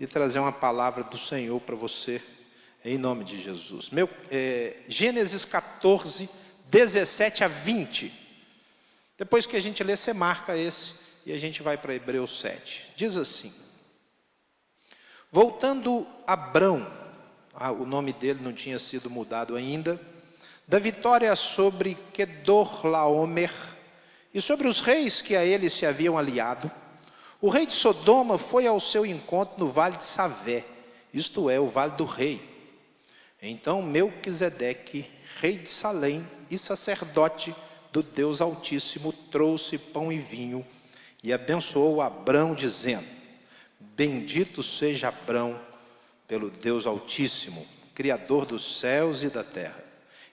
e trazer uma palavra do Senhor para você, em nome de Jesus. Gênesis 14, 17 a 20. Depois que a gente lê, você marca esse e a gente vai para Hebreus 7. Diz assim: voltando Abrão, o nome dele não tinha sido mudado ainda, da vitória sobre Quedorlaomer e sobre os reis que a ele se haviam aliado, o rei de Sodoma foi ao seu encontro no vale de Savé, isto é, o vale do rei. Então Melquisedeque, rei de Salém e sacerdote do Deus Altíssimo, trouxe pão e vinho e abençoou Abrão, dizendo: bendito seja Abrão pelo Deus Altíssimo, Criador dos céus e da terra.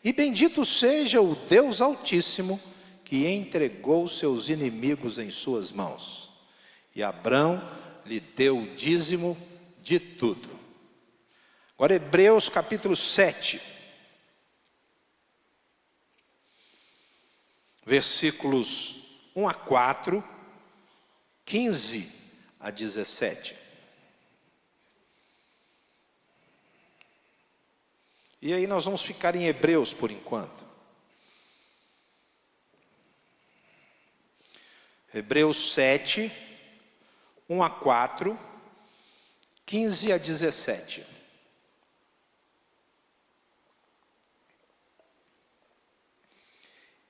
E bendito seja o Deus Altíssimo, que entregou seus inimigos em suas mãos. E Abrão lhe deu o dízimo de tudo. Agora Hebreus capítulo 7. Versículos 1 a 4, 15 a 17. E aí nós vamos ficar em Hebreus por enquanto. Hebreus 7, 1 a 4, 15 a 17.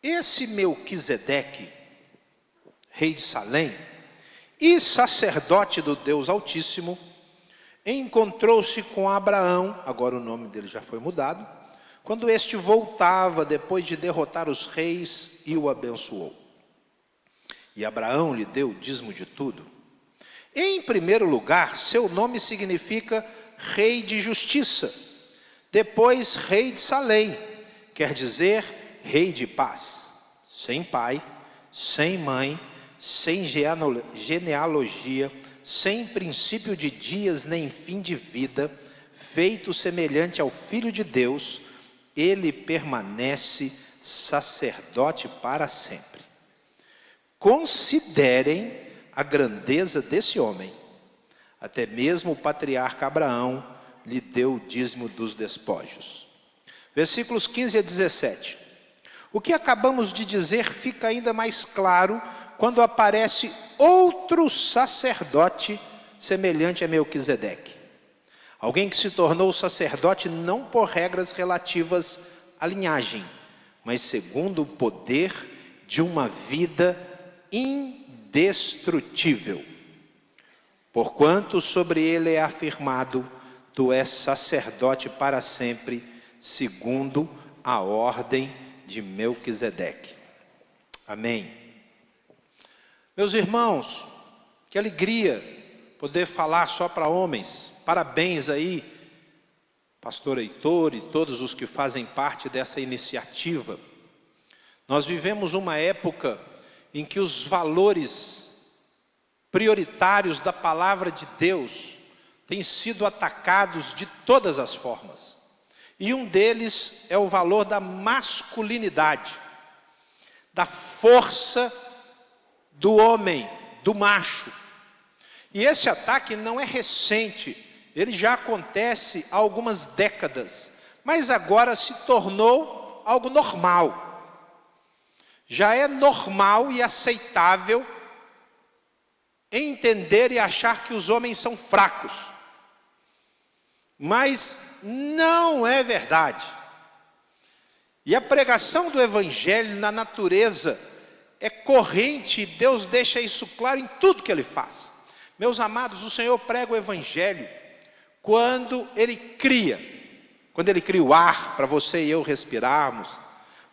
Esse Melquisedeque, rei de Salém e sacerdote do Deus Altíssimo, encontrou-se com Abraão, agora o nome dele já foi mudado, quando este voltava depois de derrotar os reis e o abençoou. E Abraão lhe deu o dízimo de tudo. Em primeiro lugar, seu nome significa rei de justiça, depois rei de Salém, quer dizer rei de paz, sem pai, sem mãe, sem genealogia, sem princípio de dias nem fim de vida, feito semelhante ao Filho de Deus, ele permanece sacerdote para sempre. Considerem a grandeza desse homem. Até mesmo o patriarca Abraão lhe deu o dízimo dos despojos. Versículos 15 a 17. O que acabamos de dizer fica ainda mais claro quando aparece outro sacerdote semelhante a Melquisedeque. Alguém que se tornou sacerdote não por regras relativas à linhagem, mas segundo o poder de uma vida indestrutível. Porquanto sobre ele é afirmado: tu és sacerdote para sempre, segundo a ordem de Melquisedeque. Amém. Meus irmãos, que alegria poder falar só para homens. Parabéns aí, pastor Heitor e todos os que fazem parte dessa iniciativa. Nós vivemos uma época em que os valores prioritários da palavra de Deus têm sido atacados de todas as formas. E um deles é o valor da masculinidade, da força do homem, do macho. E esse ataque não é recente, ele já acontece há algumas décadas, mas agora se tornou algo normal. Já é normal e aceitável entender e achar que os homens são fracos. Mas não é verdade. E a pregação do Evangelho na natureza é corrente, e Deus deixa isso claro em tudo que Ele faz. Meus amados, o Senhor prega o Evangelho quando Ele cria o ar para você e eu respirarmos,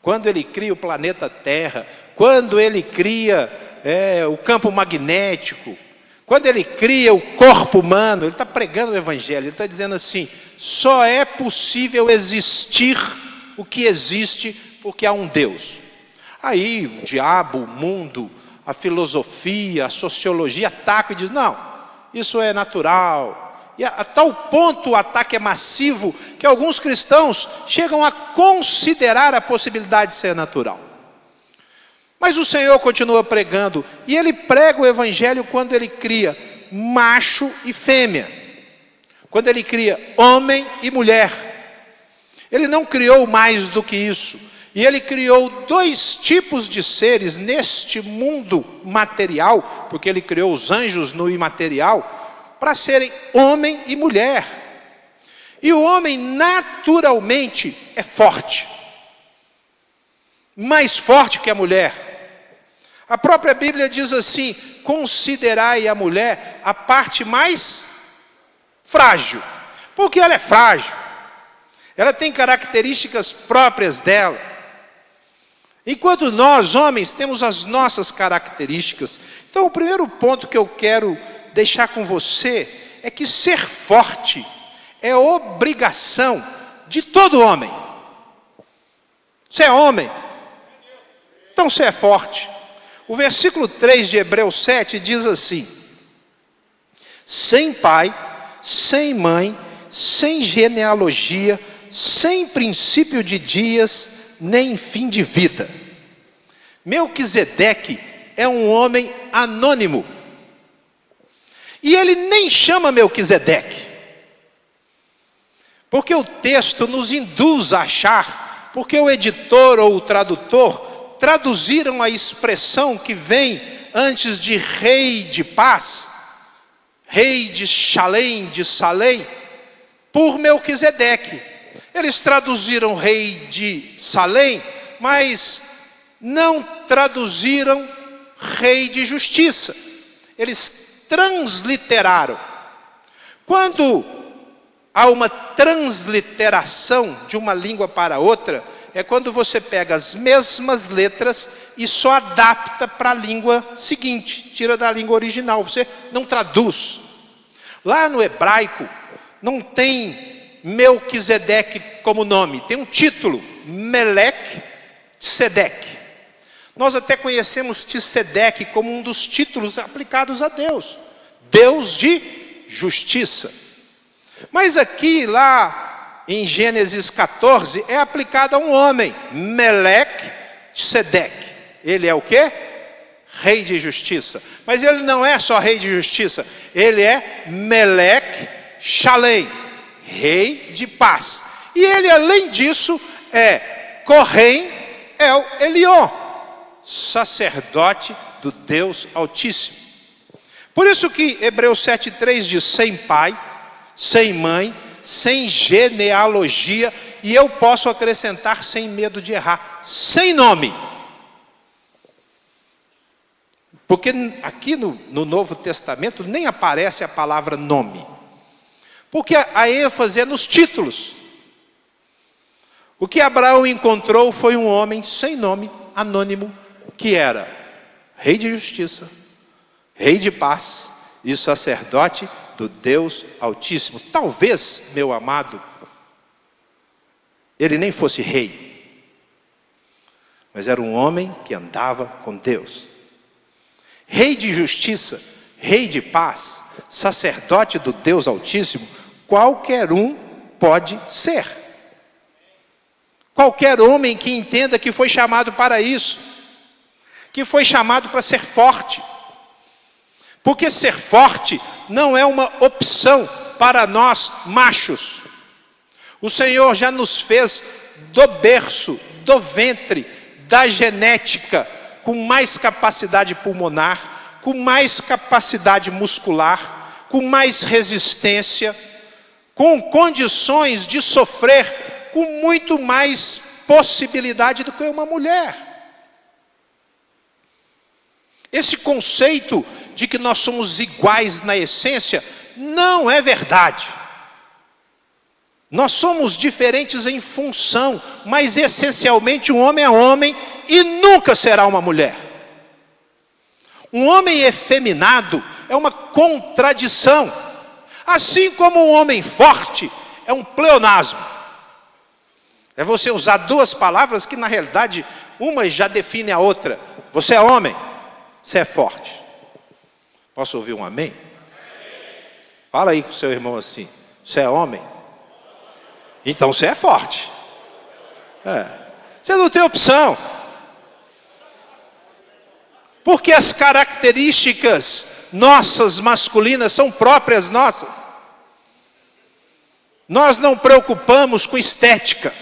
quando Ele cria o planeta Terra, quando Ele cria o campo magnético, quando Ele cria o corpo humano. Ele está pregando o Evangelho, Ele está dizendo assim: só é possível existir o que existe porque há um Deus. Aí o diabo, o mundo, a filosofia, a sociologia atacam e dizem: não, isso é natural. E a tal ponto o ataque é massivo que alguns cristãos chegam a considerar a possibilidade de ser natural. Mas o Senhor continua pregando, e Ele prega o Evangelho quando Ele cria macho e fêmea. quando ele cria homem e mulher. Ele não criou mais do que isso. E ele criou dois tipos de seres neste mundo material, porque ele criou os anjos no imaterial, para serem homem e mulher. E o homem naturalmente é forte, mais forte que a mulher. A própria Bíblia diz assim: considerai a mulher a parte mais frágil, porque ela é frágil, ela tem características próprias dela, enquanto nós, homens, temos as nossas características. Então, o primeiro ponto que eu quero deixar com você é que ser forte é obrigação de todo homem. Você é homem, então você é forte. O versículo 3 de Hebreus 7 diz assim: sem pai, sem mãe, sem genealogia, sem princípio de dias, nem fim de vida. Melquisedeque é um homem anônimo. E ele nem chama Melquisedeque, porque o texto nos induz a achar, porque o editor ou o tradutor traduziram a expressão que vem antes de rei de paz, rei de Shalem, de Salém, por Melquisedeque. Eles traduziram rei de Salém, mas não traduziram rei de justiça. Eles transliteraram. Quando há uma transliteração de uma língua para outra, é quando você pega as mesmas letras e só adapta para a língua seguinte, tira da língua original, você não traduz. Lá no hebraico não tem Melquisedeque como nome, tem um título, Melech Tsedek. Nós até conhecemos Tsedek como um dos títulos aplicados a Deus, Deus de justiça. Mas aqui, lá em Gênesis 14, é aplicado a um homem, Melech Tsedek. Ele é o quê? Rei de justiça. Mas ele não é só rei de justiça, ele é Melech Shalem, rei de paz. E ele, além disso, é Kohen El Elion, sacerdote do Deus Altíssimo. Por isso que Hebreus 7,3 diz: sem pai, sem mãe, sem genealogia, e eu posso acrescentar sem medo de errar, sem nome. Porque aqui no Novo Testamento nem aparece a palavra nome, porque a ênfase é nos títulos. O que Abraão encontrou foi um homem sem nome, anônimo, que era rei de justiça, rei de paz e sacerdote do Deus Altíssimo. Talvez, meu amado, ele nem fosse rei, mas era um homem que andava com Deus. Rei de justiça, rei de paz, sacerdote do Deus Altíssimo, qualquer um pode ser. Qualquer homem que entenda que foi chamado para isso, que foi chamado para ser forte. Porque ser forte não é uma opção para nós machos. O Senhor já nos fez do berço, do ventre, da genética, com mais capacidade pulmonar, com mais capacidade muscular, com mais resistência, com condições de sofrer com muito mais possibilidade do que uma mulher. Esse conceito de que nós somos iguais na essência não é verdade. Nós somos diferentes em função, mas essencialmente um homem é homem e nunca será uma mulher. Um homem efeminado é uma contradição, assim como um homem forte é um pleonasmo. É você usar duas palavras que na realidade uma já define a outra. Você é homem, você é forte. Posso ouvir um amém? Fala aí com o seu irmão assim: você é homem? Então você é forte. Você não tem opção. Porque as características nossas masculinas são próprias nossas. Nós não preocupamos com estética.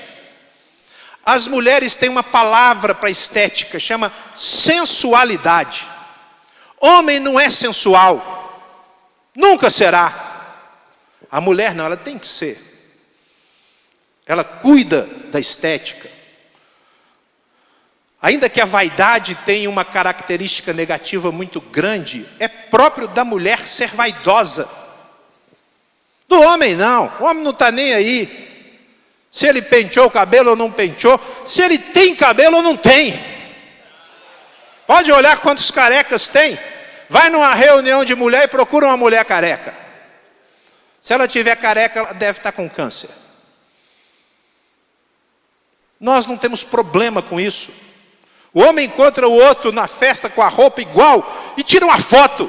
As mulheres têm uma palavra para estética, chama sensualidade. Homem não é sensual, nunca será. A mulher não, ela tem que ser. Ela cuida da estética. Ainda que a vaidade tenha uma característica negativa muito grande, é próprio da mulher ser vaidosa. Do homem não, o homem não está nem aí. Se ele penteou o cabelo ou não penteou, se ele tem cabelo ou não tem. Pode olhar quantos carecas tem. Vai numa reunião de mulher e procura uma mulher careca. Se ela tiver careca, ela deve estar com câncer. Nós não temos problema com isso. O homem encontra o outro na festa com a roupa igual e tira uma foto.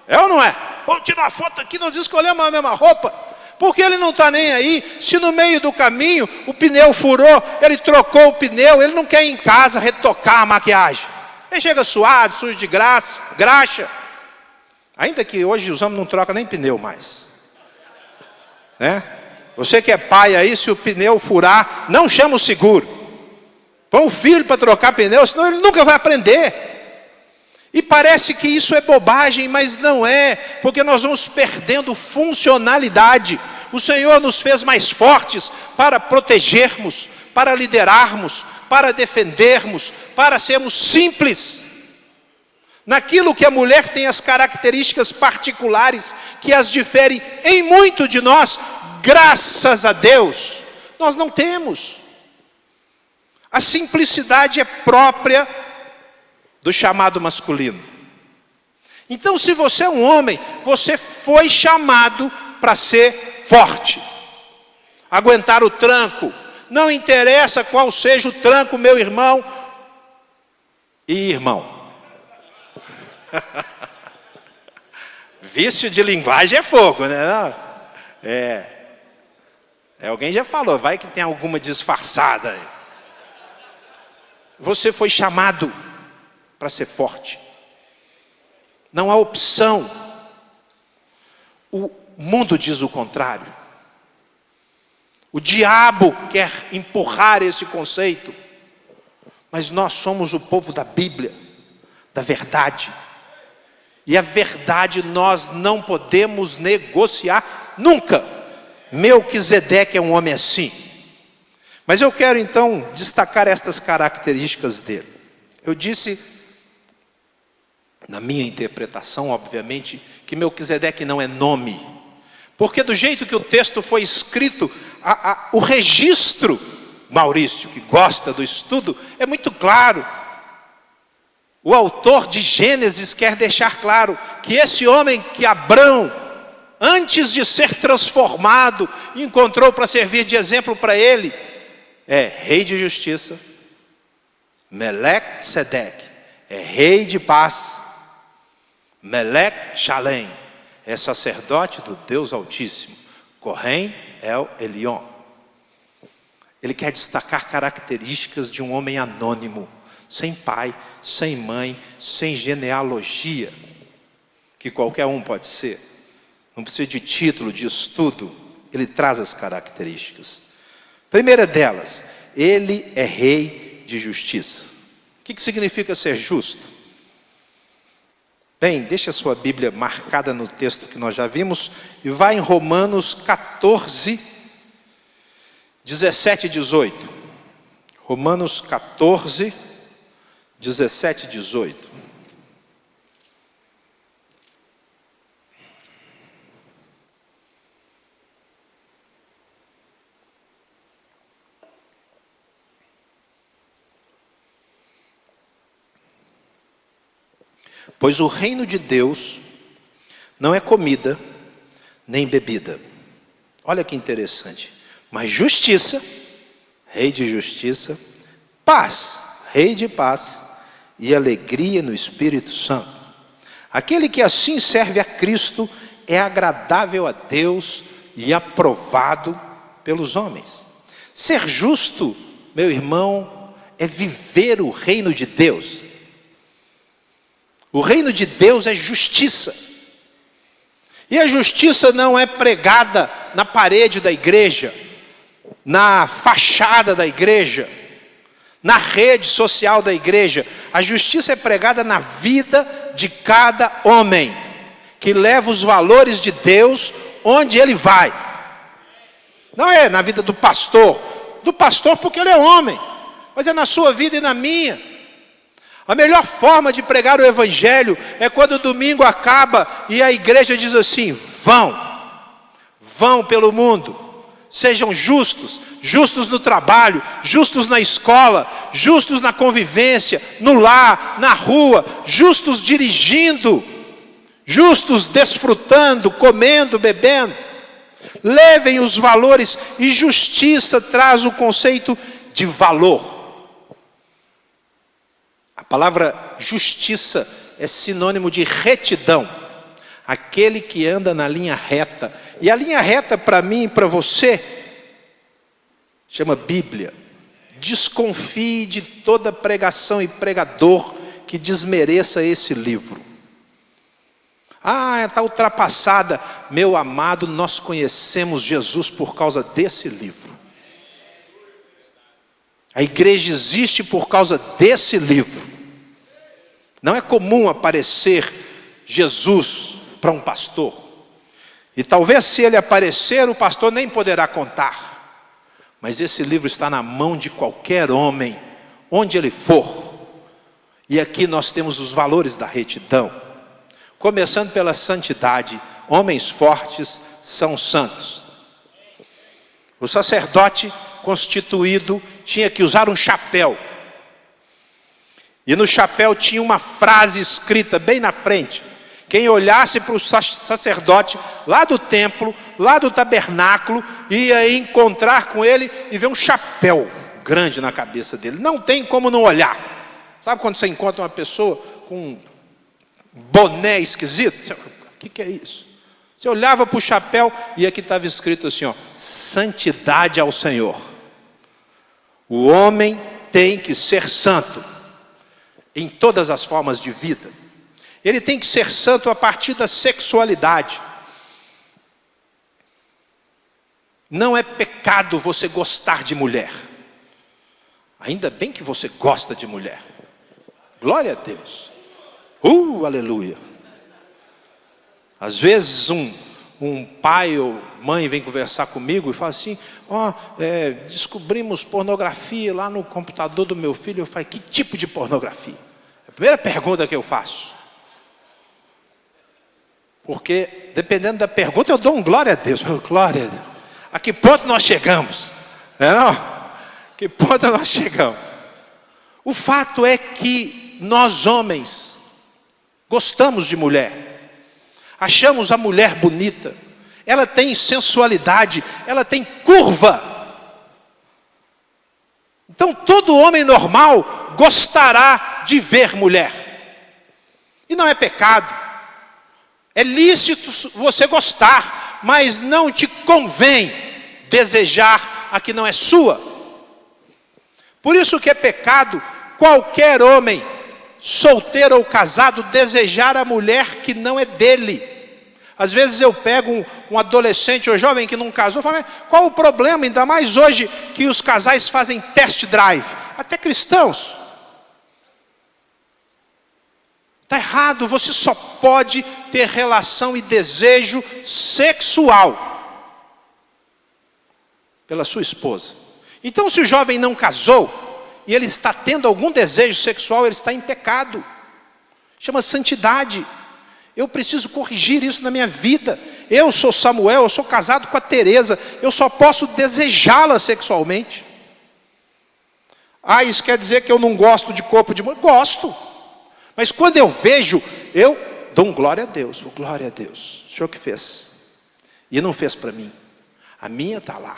É ou não é? Vamos tirar uma foto aqui, nós escolhemos a mesma roupa. Porque ele não está nem aí. Se no meio do caminho o pneu furou, ele trocou o pneu, ele não quer ir em casa retocar a maquiagem. Ele chega suado, sujo de graxa. Ainda que hoje os homens não trocam nem pneu mais. Né? Você que é pai aí, se o pneu furar, não chama o seguro. Põe o filho para trocar pneu, senão ele nunca vai aprender. E parece que isso é bobagem, mas não é, porque nós vamos perdendo funcionalidade. O Senhor nos fez mais fortes para protegermos, para liderarmos, para defendermos, para sermos simples. Naquilo que a mulher tem as características particulares que as diferem em muito de nós, graças a Deus, nós não temos. A simplicidade é própria do chamado masculino. Então, se você é um homem, você foi chamado para ser forte, aguentar o tranco. Não interessa qual seja o tranco, meu irmão e irmão. Vício de linguagem é fogo, né? Alguém já falou, vai que tem alguma disfarçada aí. Você foi chamado para ser forte. Não há opção. O mundo diz o contrário. O diabo quer empurrar esse conceito. Mas nós somos o povo da Bíblia, da verdade. E a verdade nós não podemos negociar nunca. Melquisedeque é um homem assim. Mas eu quero então destacar estas características dele. Eu disse, na minha interpretação, obviamente, que Melquisedeque não é nome. Porque do jeito que o texto foi escrito, o registro, Maurício, que gosta do estudo, é muito claro. O autor de Gênesis quer deixar claro que esse homem que Abrão, antes de ser transformado, encontrou para servir de exemplo para ele, é rei de justiça. Melquisedeque é rei de paz. Melech Shalem é sacerdote do Deus Altíssimo. Kohen El Elyon. Ele quer destacar características de um homem anônimo, sem pai, sem mãe, sem genealogia, que qualquer um pode ser. Não precisa de título, de estudo. Ele traz as características. Primeira delas, ele é rei de justiça. O que significa ser justo? Bem, deixa a sua Bíblia marcada no texto que nós já vimos e vai em Romanos 14, 17 e 18. Romanos 14, 17 e 18. Pois o reino de Deus não é comida nem bebida. Olha que interessante. Mas justiça, rei de justiça, paz, rei de paz e alegria no Espírito Santo. Aquele que assim serve a Cristo é agradável a Deus e aprovado pelos homens. Ser justo, meu irmão, é viver o reino de Deus. O reino de Deus é justiça. E a justiça não é pregada na parede da igreja, na fachada da igreja, na rede social da igreja. A justiça é pregada na vida de cada homem, que leva os valores de Deus onde ele vai. Não é na vida do pastor porque ele é homem, mas é na sua vida e na minha. A melhor forma de pregar o evangelho é quando o domingo acaba e a igreja diz assim: vão pelo mundo, sejam justos no trabalho, justos na escola, justos na convivência, no lar, na rua, justos dirigindo, justos desfrutando, comendo, bebendo. Levem os valores, e justiça traz o conceito de valor. A palavra justiça é sinônimo de retidão, aquele que anda na linha reta. E a linha reta para mim e para você chama Bíblia. Desconfie de toda pregação e pregador que desmereça esse livro. Está ultrapassada. Meu amado, nós conhecemos Jesus por causa desse livro. A igreja existe por causa desse livro. Não é comum aparecer Jesus para um pastor. E talvez se ele aparecer, o pastor nem poderá contar. Mas esse livro está na mão de qualquer homem, onde ele for. E aqui nós temos os valores da retidão. Começando pela santidade. Homens fortes são santos. O sacerdote constituído tinha que usar um chapéu. E no chapéu tinha uma frase escrita bem na frente. Quem olhasse para o sacerdote lá do templo, lá do tabernáculo, ia encontrar com ele e ver um chapéu grande na cabeça dele. Não tem como não olhar. Sabe quando você encontra uma pessoa com um boné esquisito? O que é isso? Você olhava para o chapéu e aqui estava escrito assim, santidade ao Senhor. O homem tem que ser santo em todas as formas de vida. Ele tem que ser santo a partir da sexualidade. Não é pecado você gostar de mulher. Ainda bem que você gosta de mulher. Glória a Deus. Aleluia. Às vezes um pai ou mãe vem conversar comigo e fala assim: descobrimos pornografia lá no computador do meu filho. Eu falo: que tipo de pornografia? É a primeira pergunta que eu faço. Porque dependendo da pergunta eu dou um glória a Deus. Glória a Deus. A que ponto nós chegamos? Não? Que ponto nós chegamos? O fato é que nós homens gostamos de mulher. Achamos a mulher bonita. Ela tem sensualidade, ela tem curva. Então todo homem normal gostará de ver mulher. E não é pecado. É lícito você gostar, mas não te convém desejar a que não é sua. Por isso que é pecado qualquer homem, solteiro ou casado, desejar a mulher que não é dele. Às vezes eu pego um adolescente ou jovem que não casou, falo: qual o problema? Ainda mais hoje que os casais fazem test drive, até cristãos. Está errado, você só pode ter relação e desejo sexual pela sua esposa. Então, se o jovem não casou e ele está tendo algum desejo sexual, ele está em pecado. Chama santidade. Eu preciso corrigir isso na minha vida. Eu sou Samuel, eu sou casado com a Teresa, eu só posso desejá-la sexualmente. Isso quer dizer que eu não gosto de corpo de mulher? Gosto. Mas quando eu vejo, eu dou um glória a Deus. Glória a Deus. O Senhor que fez. E não fez para mim. A minha está lá.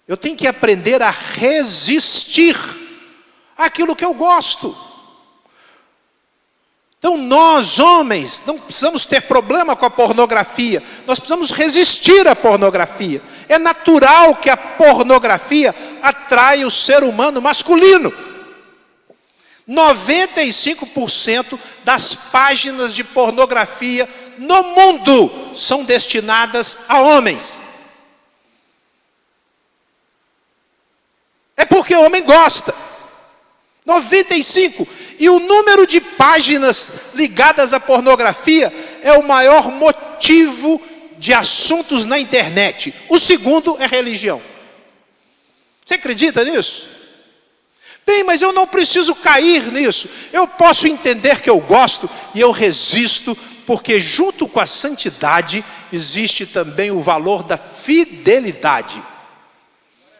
Eu tenho que aprender a resistir àquilo que eu gosto. Então nós, homens, não precisamos ter problema com a pornografia. Nós precisamos resistir à pornografia. É natural que a pornografia atrai o ser humano masculino. 95% das páginas de pornografia no mundo são destinadas a homens. É porque o homem gosta. 95. E o número de páginas ligadas à pornografia é o maior motivo de assuntos na internet. O segundo é religião. Você acredita nisso? Bem, mas eu não preciso cair nisso. Eu posso entender que eu gosto e eu resisto, porque junto com a santidade existe também o valor da fidelidade.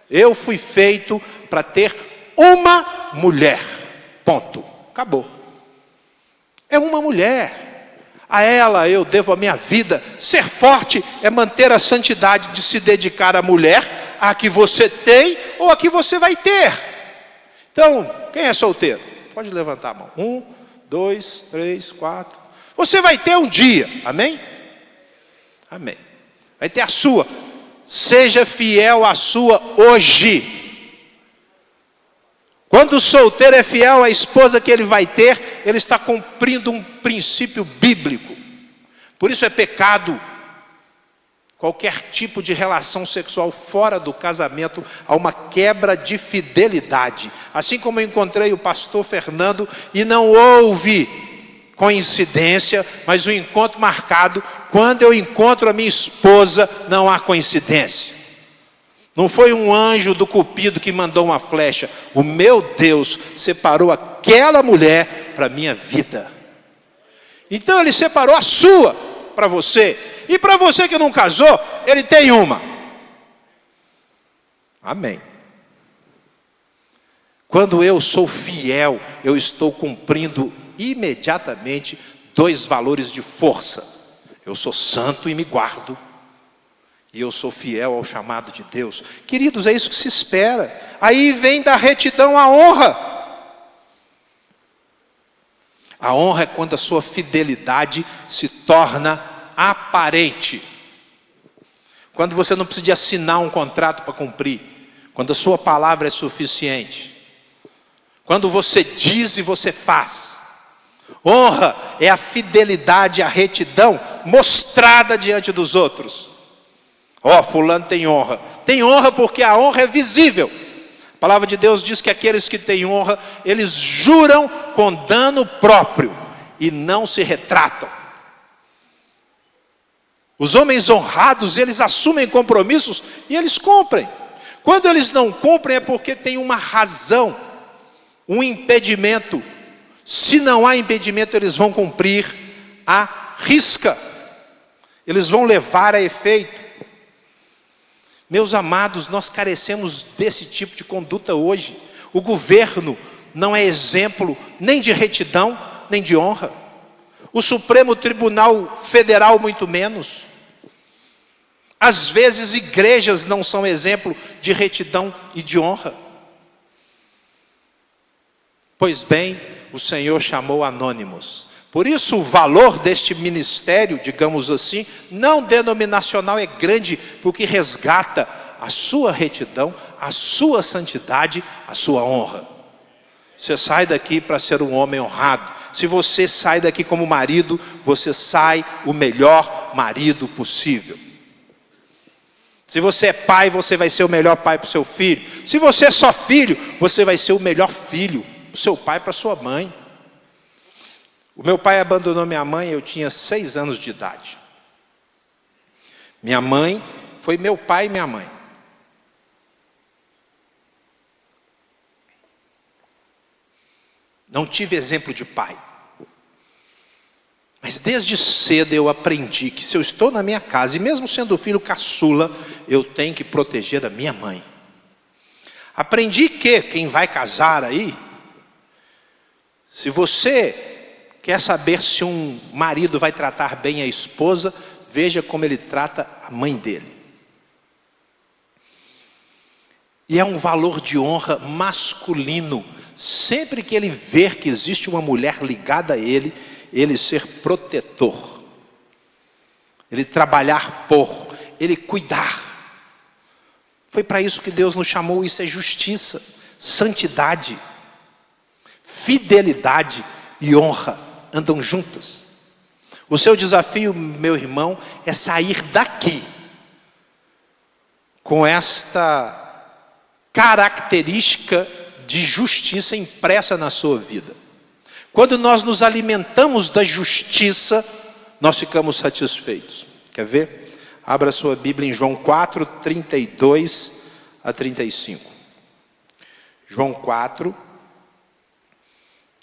Eu fui feito para ter uma mulher. Ponto. Acabou. É uma mulher. A ela eu devo a minha vida. Ser forte é manter a santidade de se dedicar à mulher, a que você tem ou a que você vai ter. Então, quem é solteiro? Pode levantar a mão. 1, 2, 3, 4. Você vai ter um dia. Amém? Amém. Vai ter a sua. Seja fiel à sua hoje. Quando o solteiro é fiel à esposa que ele vai ter, ele está cumprindo um princípio bíblico. Por isso é pecado qualquer tipo de relação sexual fora do casamento, há uma quebra de fidelidade. Assim como eu encontrei o pastor Fernando e não houve coincidência, mas um encontro marcado. Quando eu encontro a minha esposa, não há coincidência. Não foi um anjo do Cupido que mandou uma flecha. O meu Deus separou aquela mulher para a minha vida. Então ele separou a sua para você. E para você que não casou, ele tem uma. Amém. Quando eu sou fiel, eu estou cumprindo imediatamente 2 valores de força. Eu sou santo e me guardo. E eu sou fiel ao chamado de Deus. Queridos, é isso que se espera. Aí vem da retidão a honra. A honra é quando a sua fidelidade se torna aparente. Quando você não precisa de assinar um contrato para cumprir. Quando a sua palavra é suficiente. Quando você diz e você faz. Honra é a fidelidade, a retidão mostrada diante dos outros. Fulano tem honra. Tem honra porque a honra é visível. A palavra de Deus diz que aqueles que têm honra, eles juram com dano próprio e não se retratam. Os homens honrados, eles assumem compromissos e eles cumprem. Quando eles não cumprem é porque tem uma razão, um impedimento. Se não há impedimento, eles vão cumprir à risca. Eles vão levar a efeito. Meus amados, nós carecemos desse tipo de conduta hoje. O governo não é exemplo nem de retidão, nem de honra. O Supremo Tribunal Federal muito menos. Às vezes igrejas não são exemplo de retidão e de honra. Pois bem, o Senhor chamou anônimos. Por isso o valor deste ministério, digamos assim, não denominacional é grande, porque resgata a sua retidão, a sua santidade, a sua honra. Você sai daqui para ser um homem honrado. Se você sai daqui como marido, você sai o melhor marido possível. Se você é pai, você vai ser o melhor pai para o seu filho. Se você é só filho, você vai ser o melhor filho para o seu pai, para a sua mãe. O meu pai abandonou minha mãe, eu tinha 6 anos de idade. Minha mãe foi meu pai e minha mãe. Não tive exemplo de pai. Mas desde cedo eu aprendi que se eu estou na minha casa, e mesmo sendo filho caçula, eu tenho que proteger a minha mãe. Aprendi que quem vai casar aí, se você quer saber se um marido vai tratar bem a esposa, veja como ele trata a mãe dele. E é um valor de honra masculino. Sempre que ele ver que existe uma mulher ligada a ele, ele ser protetor. Ele trabalhar por, ele cuidar. Foi para isso que Deus nos chamou, isso é justiça, santidade, fidelidade e honra andam juntas. O seu desafio, meu irmão, é sair daqui com esta característica de justiça impressa na sua vida. Quando nós nos alimentamos da justiça, nós ficamos satisfeitos. Quer ver? Abra sua Bíblia em João 4, 32 a 35. João 4,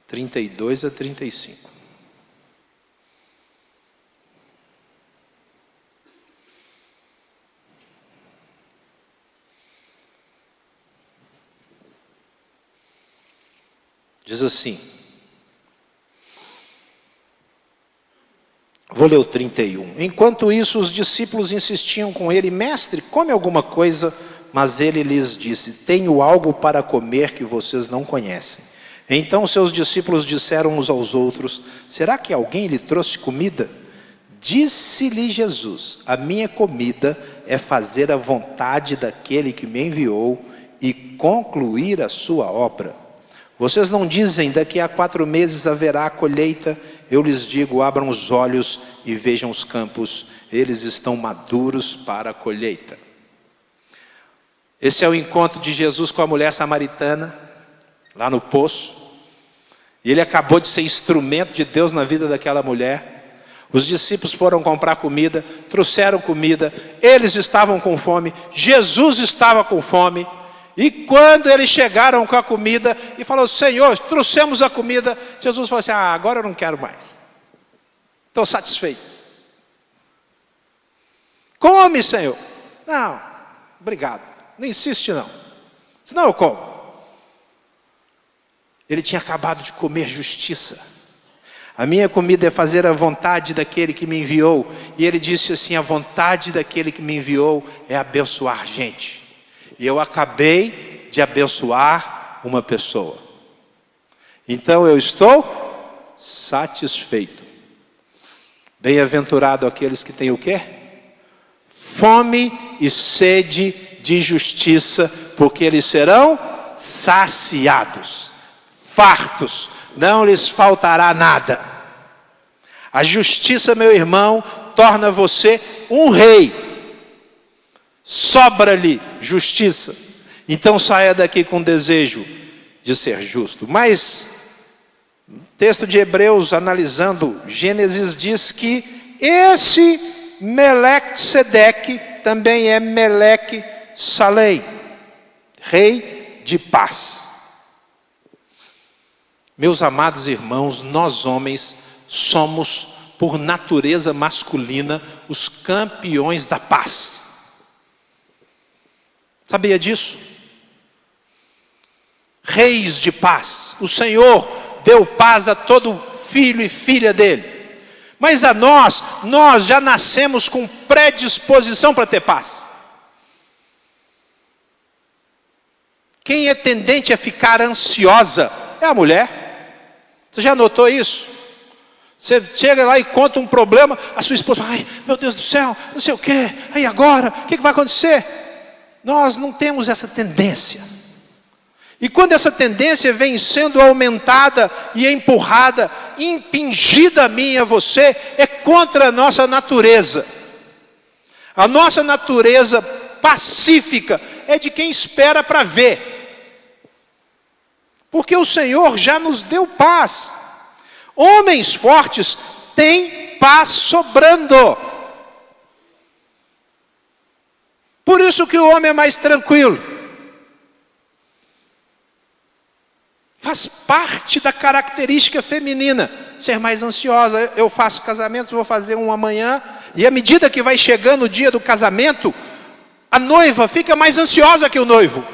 32 a 35. Diz assim, vou ler o 31. Enquanto isso, os discípulos insistiam com ele: mestre, come alguma coisa. Mas ele lhes disse: tenho algo para comer que vocês não conhecem. Então seus discípulos disseram uns aos outros: será que alguém lhe trouxe comida? Disse-lhe Jesus: a minha comida é fazer a vontade daquele que me enviou e concluir a sua obra. Vocês não dizem: daqui a 4 meses haverá a colheita? Eu lhes digo: abram os olhos e vejam os campos, eles estão maduros para a colheita. Esse é o encontro de Jesus com a mulher samaritana, lá no poço. E ele acabou de ser instrumento de Deus na vida daquela mulher. Os discípulos foram comprar comida, trouxeram comida, eles estavam com fome, Jesus estava com fome. E quando eles chegaram com a comida e falou: Senhor, trouxemos a comida, Jesus falou assim: agora eu não quero mais, estou satisfeito. Come, Senhor. Não, obrigado, não insiste não, senão eu como. Ele tinha acabado de comer justiça. A minha comida é fazer a vontade daquele que me enviou. E ele disse assim: a vontade daquele que me enviou é abençoar gente. E eu acabei de abençoar uma pessoa. Então eu estou satisfeito. Bem-aventurado aqueles que têm o quê? Fome e sede de justiça, porque eles serão saciados, fartos, não lhes faltará nada. A justiça, meu irmão, torna você um rei. Sobra-lhe justiça. Então saia daqui com desejo de ser justo. Mas o texto de Hebreus, analisando Gênesis, diz que esse Meleque-Sedeque também é Meleque-Salém, rei de paz. Meus amados irmãos, nós homens somos, por natureza masculina, os campeões da paz. Sabia disso? Reis de paz. O Senhor deu paz a todo filho e filha dele. Mas a nós já nascemos com predisposição para ter paz. Quem é tendente a ficar ansiosa é a mulher. Você já notou isso? Você chega lá e conta um problema, a sua esposa: ai, meu Deus do céu, não sei o quê, aí agora, o que vai acontecer? Nós não temos essa tendência. E quando essa tendência vem sendo aumentada e empurrada, impingida a mim e a você, é contra a nossa natureza. A nossa natureza pacífica é de quem espera para ver. Porque o Senhor já nos deu paz. Homens fortes têm paz sobrando. Por isso que o homem é mais tranquilo. Faz parte da característica feminina ser mais ansiosa. Eu faço casamentos, vou fazer um amanhã, e à medida que vai chegando o dia do casamento, a noiva fica mais ansiosa que o noivo.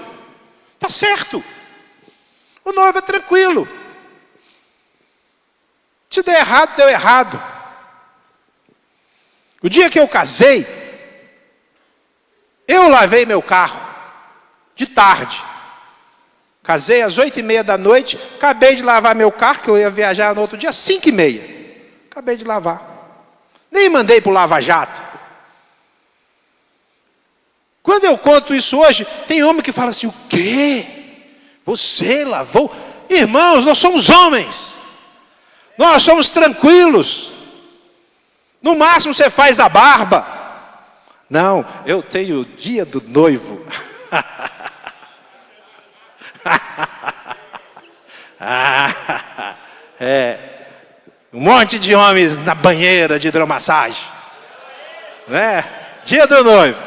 Está certo. O noivo é tranquilo. Se der errado, deu errado. O dia que eu casei, eu lavei meu carro de tarde. Casei às 8h30 da noite, acabei de lavar meu carro, que eu ia viajar no outro dia, às 5h30. Acabei de lavar. Nem mandei para o Lava Jato. Quando eu conto isso hoje, tem homem que fala assim: o quê? Você lavou? Irmãos, nós somos homens. Nós somos tranquilos. No máximo você faz a barba. Não, eu tenho o dia do noivo. Um monte de homens na banheira de hidromassagem, né? Dia do noivo.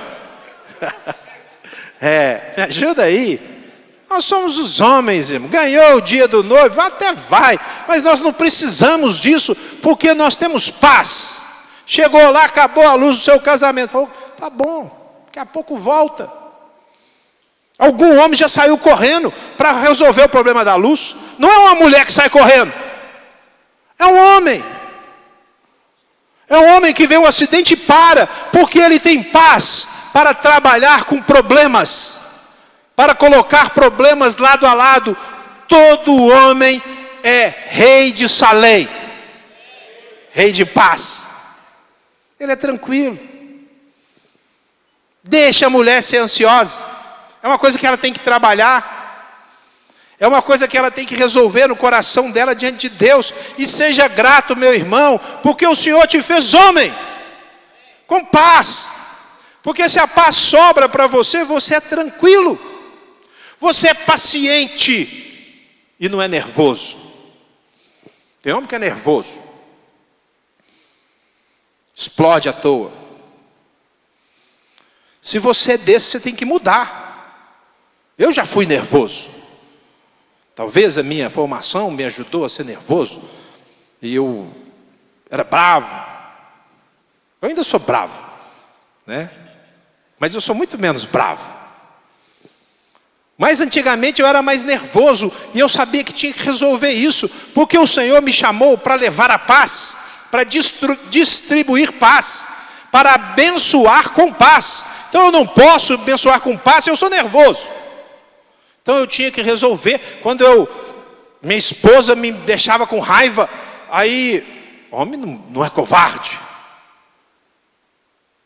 Me ajuda aí. Nós somos os homens, irmão. Ganhou o dia do noivo, até vai, mas nós não precisamos disso, porque nós temos paz. Chegou lá, acabou a luz do seu casamento. Falou, tá bom, daqui a pouco volta. Algum homem já saiu correndo para resolver o problema da luz. Não é uma mulher que sai correndo, é um homem. É um homem que vê um acidente e para, porque ele tem paz para trabalhar com problemas, para colocar problemas lado a lado. Todo homem é rei de Salém, rei de paz. Ele é tranquilo. Deixa a mulher ser ansiosa. É uma coisa que ela tem que trabalhar. É uma coisa que ela tem que resolver no coração dela diante de Deus. E seja grato, meu irmão, porque o Senhor te fez homem, com paz. Porque se a paz sobra para você, você é tranquilo. Você é paciente e não é nervoso. Tem homem que é nervoso, explode à toa. Se você é desse, você tem que mudar. Eu já fui nervoso. Talvez a minha formação me ajudou a ser nervoso. E eu era bravo. Eu ainda sou bravo, né? Mas eu sou muito menos bravo. Mas antigamente eu era mais nervoso e eu sabia que tinha que resolver isso, porque o Senhor me chamou para levar a paz, para distribuir paz, para abençoar com paz. Então eu não posso abençoar com paz se eu sou nervoso. Então eu tinha que resolver. Quando minha esposa me deixava com raiva, aí, homem não é covarde.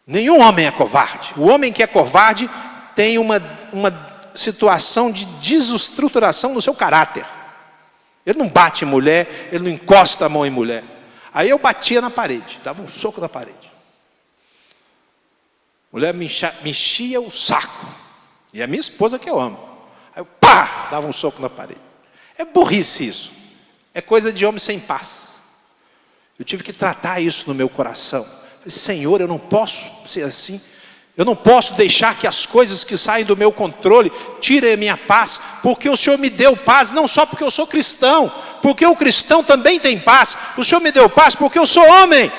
Nenhum homem é covarde. O homem que é covarde tem uma situação de desestruturação no seu caráter. Ele não bate em mulher, ele não encosta a mão em mulher. Aí eu batia na parede, dava um soco na parede. Mulher me enchia o saco. E a minha esposa que eu amo. Aí eu pá, dava um soco na parede. É burrice isso. É coisa de homem sem paz. Eu tive que tratar isso no meu coração. Falei, Senhor, eu não posso ser assim. Eu não posso deixar que as coisas que saem do meu controle tirem a minha paz, porque o Senhor me deu paz, não só porque eu sou cristão, porque o cristão também tem paz. O Senhor me deu paz porque eu sou homem.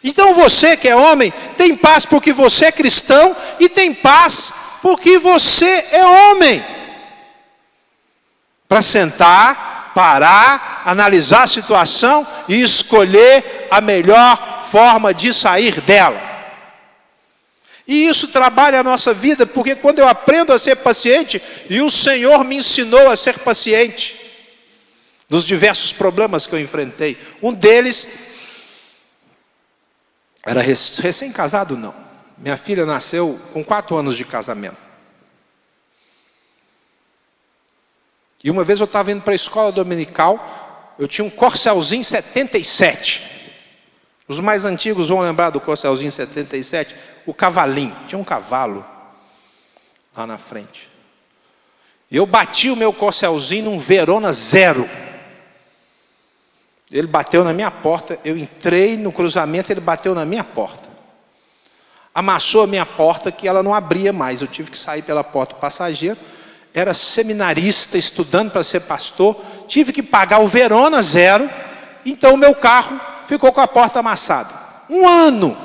Então você que é homem, tem paz porque você é cristão e tem paz porque você é homem. Para sentar, parar, analisar a situação e escolher a melhor forma de sair dela. E isso trabalha a nossa vida, porque quando eu aprendo a ser paciente, e o Senhor me ensinou a ser paciente, nos diversos problemas que eu enfrentei. Um deles, era recém-casado não. Minha filha nasceu com 4 anos de casamento. E uma vez eu estava indo para a escola dominical, eu tinha um Corcelzinho 77. Os mais antigos vão lembrar do Corcelzinho 77, o cavalinho. Tinha um cavalo lá na frente. E eu bati o meu Corcelzinho num Verona 0. Ele bateu na minha porta, eu entrei no cruzamento, ele bateu na minha porta. Amassou a minha porta que ela não abria mais, eu tive que sair pela porta do passageiro. Era seminarista, estudando para ser pastor, tive que pagar o Verona 0, então o meu carro ficou com a porta amassada. 1 ano.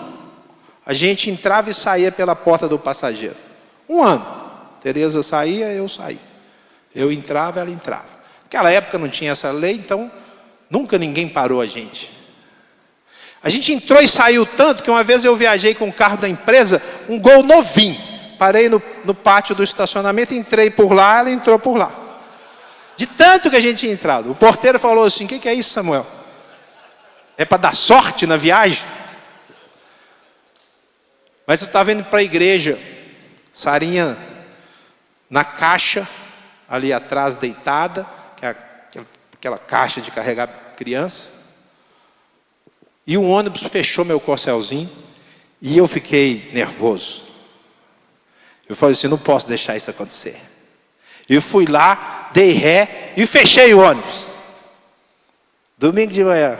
A gente entrava e saía pela porta do passageiro. 1 ano. Tereza saía, eu saía. Eu entrava, ela entrava. Naquela época não tinha essa lei, então nunca ninguém parou a gente. A gente entrou e saiu tanto que uma vez eu viajei com o carro da empresa, um Gol novinho. Parei no pátio do estacionamento, entrei por lá, ela entrou por lá. De tanto que a gente tinha entrado. O porteiro falou assim, o que é isso, Samuel? É para dar sorte na viagem? Mas eu estava indo para a igreja, Sarinha na caixa, ali atrás deitada, que é aquela caixa de carregar criança. E o ônibus fechou meu corcelzinho e eu fiquei nervoso. Eu falei assim, não posso deixar isso acontecer. Eu fui lá, dei ré e fechei o ônibus. Domingo de manhã.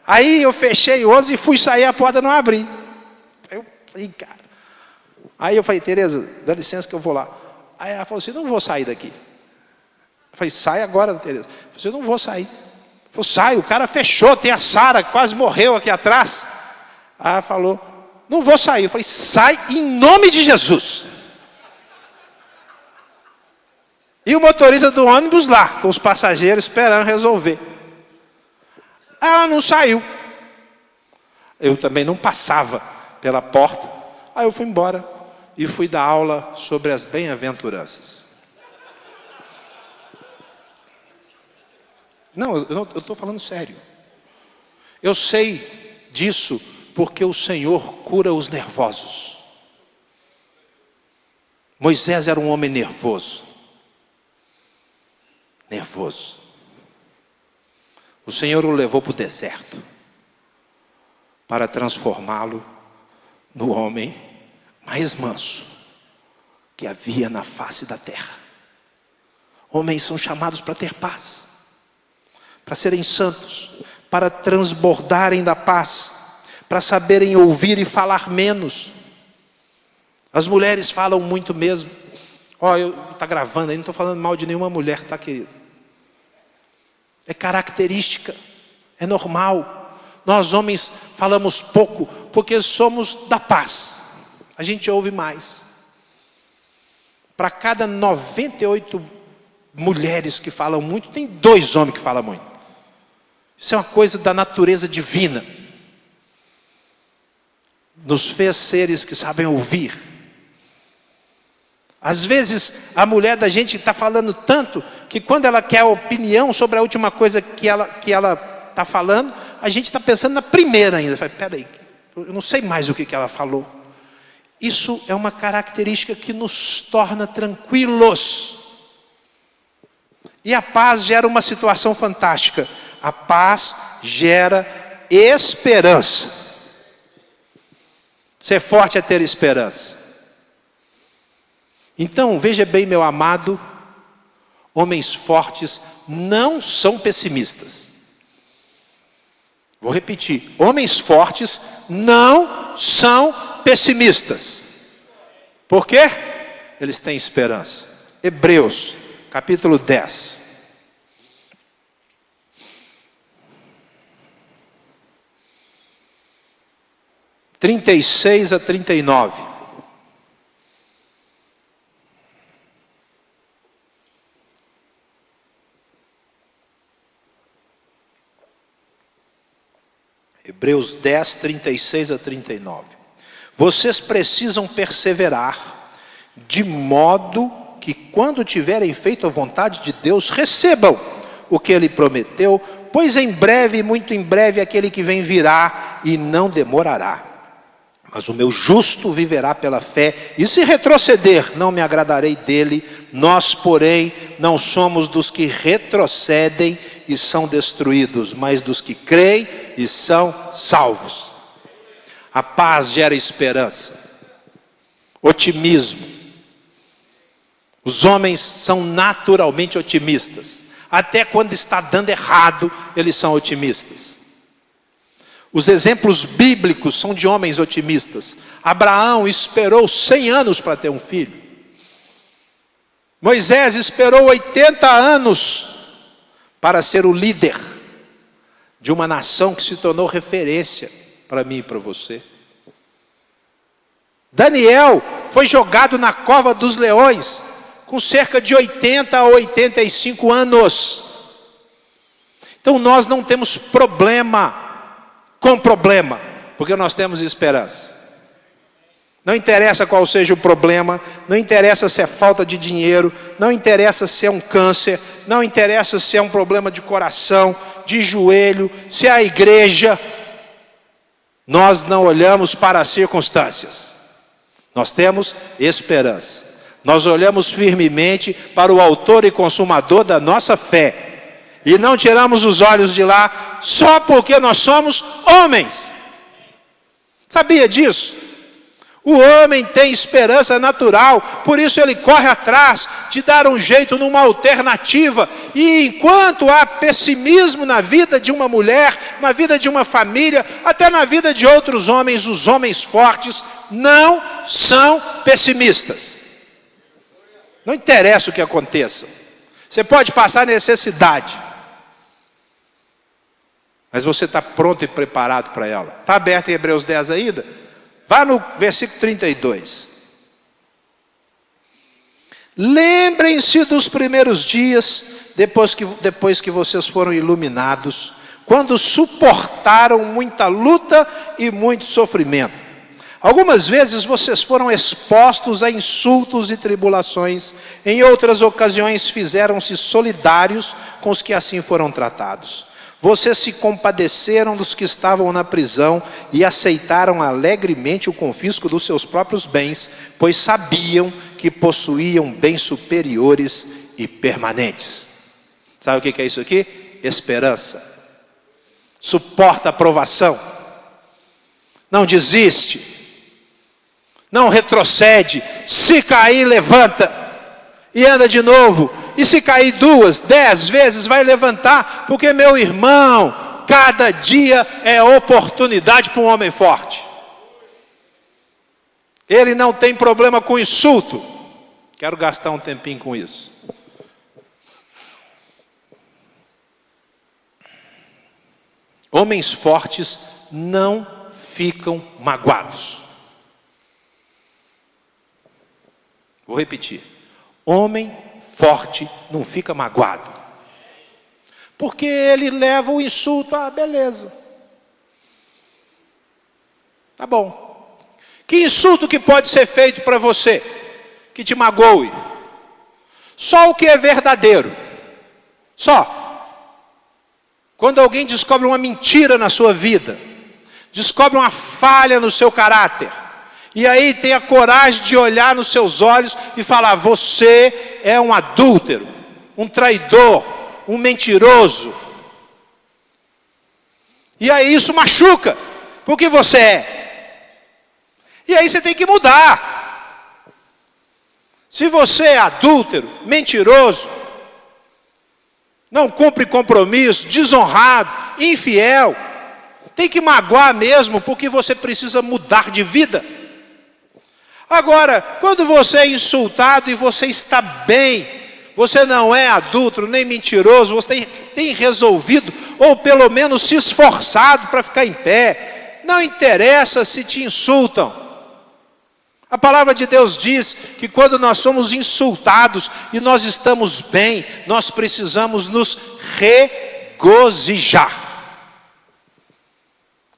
Aí eu fechei o ônibus e fui sair, a porta não abri. Eu falei, cara. Aí eu falei, Tereza, dá licença que eu vou lá. Aí ela falou assim, não vou sair daqui. Eu falei, sai agora, Tereza. Eu falei, eu não vou sair. Eu falei, sai, o cara fechou, tem a Sara, que quase morreu aqui atrás. Aí ela falou, não vou sair. Eu falei, sai em nome de Jesus. E o motorista do ônibus lá, com os passageiros esperando resolver. Ela não saiu. Eu também não passava pela porta. Aí eu fui embora e fui dar aula sobre as bem-aventuranças. Não, eu estou falando sério. Eu sei disso porque o Senhor cura os nervosos. Moisés era um homem nervoso. Nervoso. O Senhor o levou para o deserto para transformá-lo no homem mais manso que havia na face da terra. Homens são chamados para ter paz, para serem santos, para transbordarem da paz, para saberem ouvir e falar menos. As mulheres falam muito mesmo. Está gravando aí, não estou falando mal de nenhuma mulher, tá, querido? É característica, é normal. Nós homens falamos pouco, porque somos da paz. A gente ouve mais. Para cada 98 mulheres que falam muito, tem 2 homens que falam muito. Isso é uma coisa da natureza divina. Nos fez seres que sabem ouvir. Às vezes a mulher da gente está falando tanto que quando ela quer opinião sobre a última coisa que ela está falando, a gente está pensando na primeira ainda. Fala, peraí, eu não sei mais o que ela falou. Isso é uma característica que nos torna tranquilos. E a paz gera uma situação fantástica. A paz gera esperança. Ser forte é ter esperança. Então, veja bem, meu amado, homens fortes não são pessimistas. Vou repetir, homens fortes não são pessimistas. Por quê? Eles têm esperança. Hebreus, capítulo 10. De 36 a 39. Hebreus 10, 36 a 39. Vocês precisam perseverar, de modo que quando tiverem feito a vontade de Deus, recebam o que Ele prometeu, pois em breve, muito em breve, aquele que vem virá e não demorará. Mas o meu justo viverá pela fé, e se retroceder, não me agradarei dele. Nós, porém, não somos dos que retrocedem e são destruídos, mas dos que creem e são salvos. A paz gera esperança, otimismo. Os homens são naturalmente otimistas. Até quando está dando errado, eles são otimistas. Os exemplos bíblicos são de homens otimistas. Abraão esperou 100 anos para ter um filho. Moisés esperou 80 anos para ser o líder de uma nação que se tornou referência para mim e para você. Daniel foi jogado na cova dos leões com cerca de 80 a 85 anos. Então nós não temos problema com problema, porque nós temos esperança. Não interessa qual seja o problema, não interessa se é falta de dinheiro, não interessa se é um câncer, não interessa se é um problema de coração, de joelho, se é a igreja. Nós não olhamos para as circunstâncias. Nós temos esperança. Nós olhamos firmemente para o autor e consumador da nossa fé. E não tiramos os olhos de lá só porque nós somos homens. Sabia disso? O homem tem esperança natural, por isso ele corre atrás de dar um jeito numa alternativa. E enquanto há pessimismo na vida de uma mulher, na vida de uma família, até na vida de outros homens, os homens fortes não são pessimistas. Não interessa o que aconteça. Você pode passar necessidade, mas você está pronto e preparado para ela. Está aberto em Hebreus 10 ainda? Vá no versículo 32. Lembrem-se dos primeiros dias, depois que vocês foram iluminados, quando suportaram muita luta e muito sofrimento. Algumas vezes vocês foram expostos a insultos e tribulações, em outras ocasiões fizeram-se solidários com os que assim foram tratados. Vocês se compadeceram dos que estavam na prisão e aceitaram alegremente o confisco dos seus próprios bens, pois sabiam que possuíam bens superiores e permanentes. Sabe o que é isso aqui? Esperança. Suporta a provação. Não desiste. Não retrocede. Se cair, levanta. E anda de novo. E se cair 2, 10 vezes, vai levantar. Porque, meu irmão, cada dia é oportunidade para um homem forte. Ele não tem problema com insulto. Quero gastar um tempinho com isso. Homens fortes não ficam magoados. Vou repetir. Homem forte não fica magoado. Porque ele leva o insulto. Ah, beleza. Tá bom. Que insulto que pode ser feito para você, que te magoe? Só o que é verdadeiro. Só. Quando alguém descobre uma mentira na sua vida, descobre uma falha no seu caráter, e aí tem a coragem de olhar nos seus olhos e falar: você é um adúltero, um traidor, um mentiroso. E aí isso machuca, porque você é. E aí você tem que mudar. Se você é adúltero, mentiroso, não cumpre compromisso, desonrado, infiel, tem que magoar mesmo, porque você precisa mudar de vida. Agora, quando você é insultado e você está bem, você não é adúltero nem mentiroso, você tem resolvido, ou pelo menos se esforçado para ficar em pé. Não interessa se te insultam. A palavra de Deus diz que quando nós somos insultados e nós estamos bem, nós precisamos nos regozijar.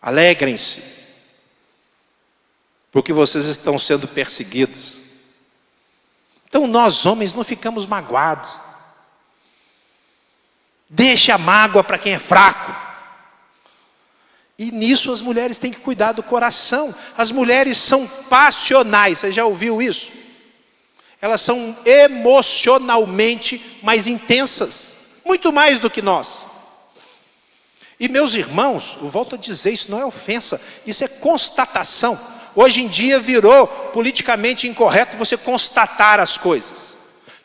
Alegrem-se, porque vocês estão sendo perseguidos. Então nós homens não ficamos magoados. Deixa a mágoa para quem é fraco. E nisso as mulheres têm que cuidar do coração. As mulheres são passionais, você já ouviu isso? Elas são emocionalmente mais intensas, muito mais do que nós. E meus irmãos, eu volto a dizer, isso não é ofensa, isso é constatação. Hoje em dia virou politicamente incorreto você constatar as coisas.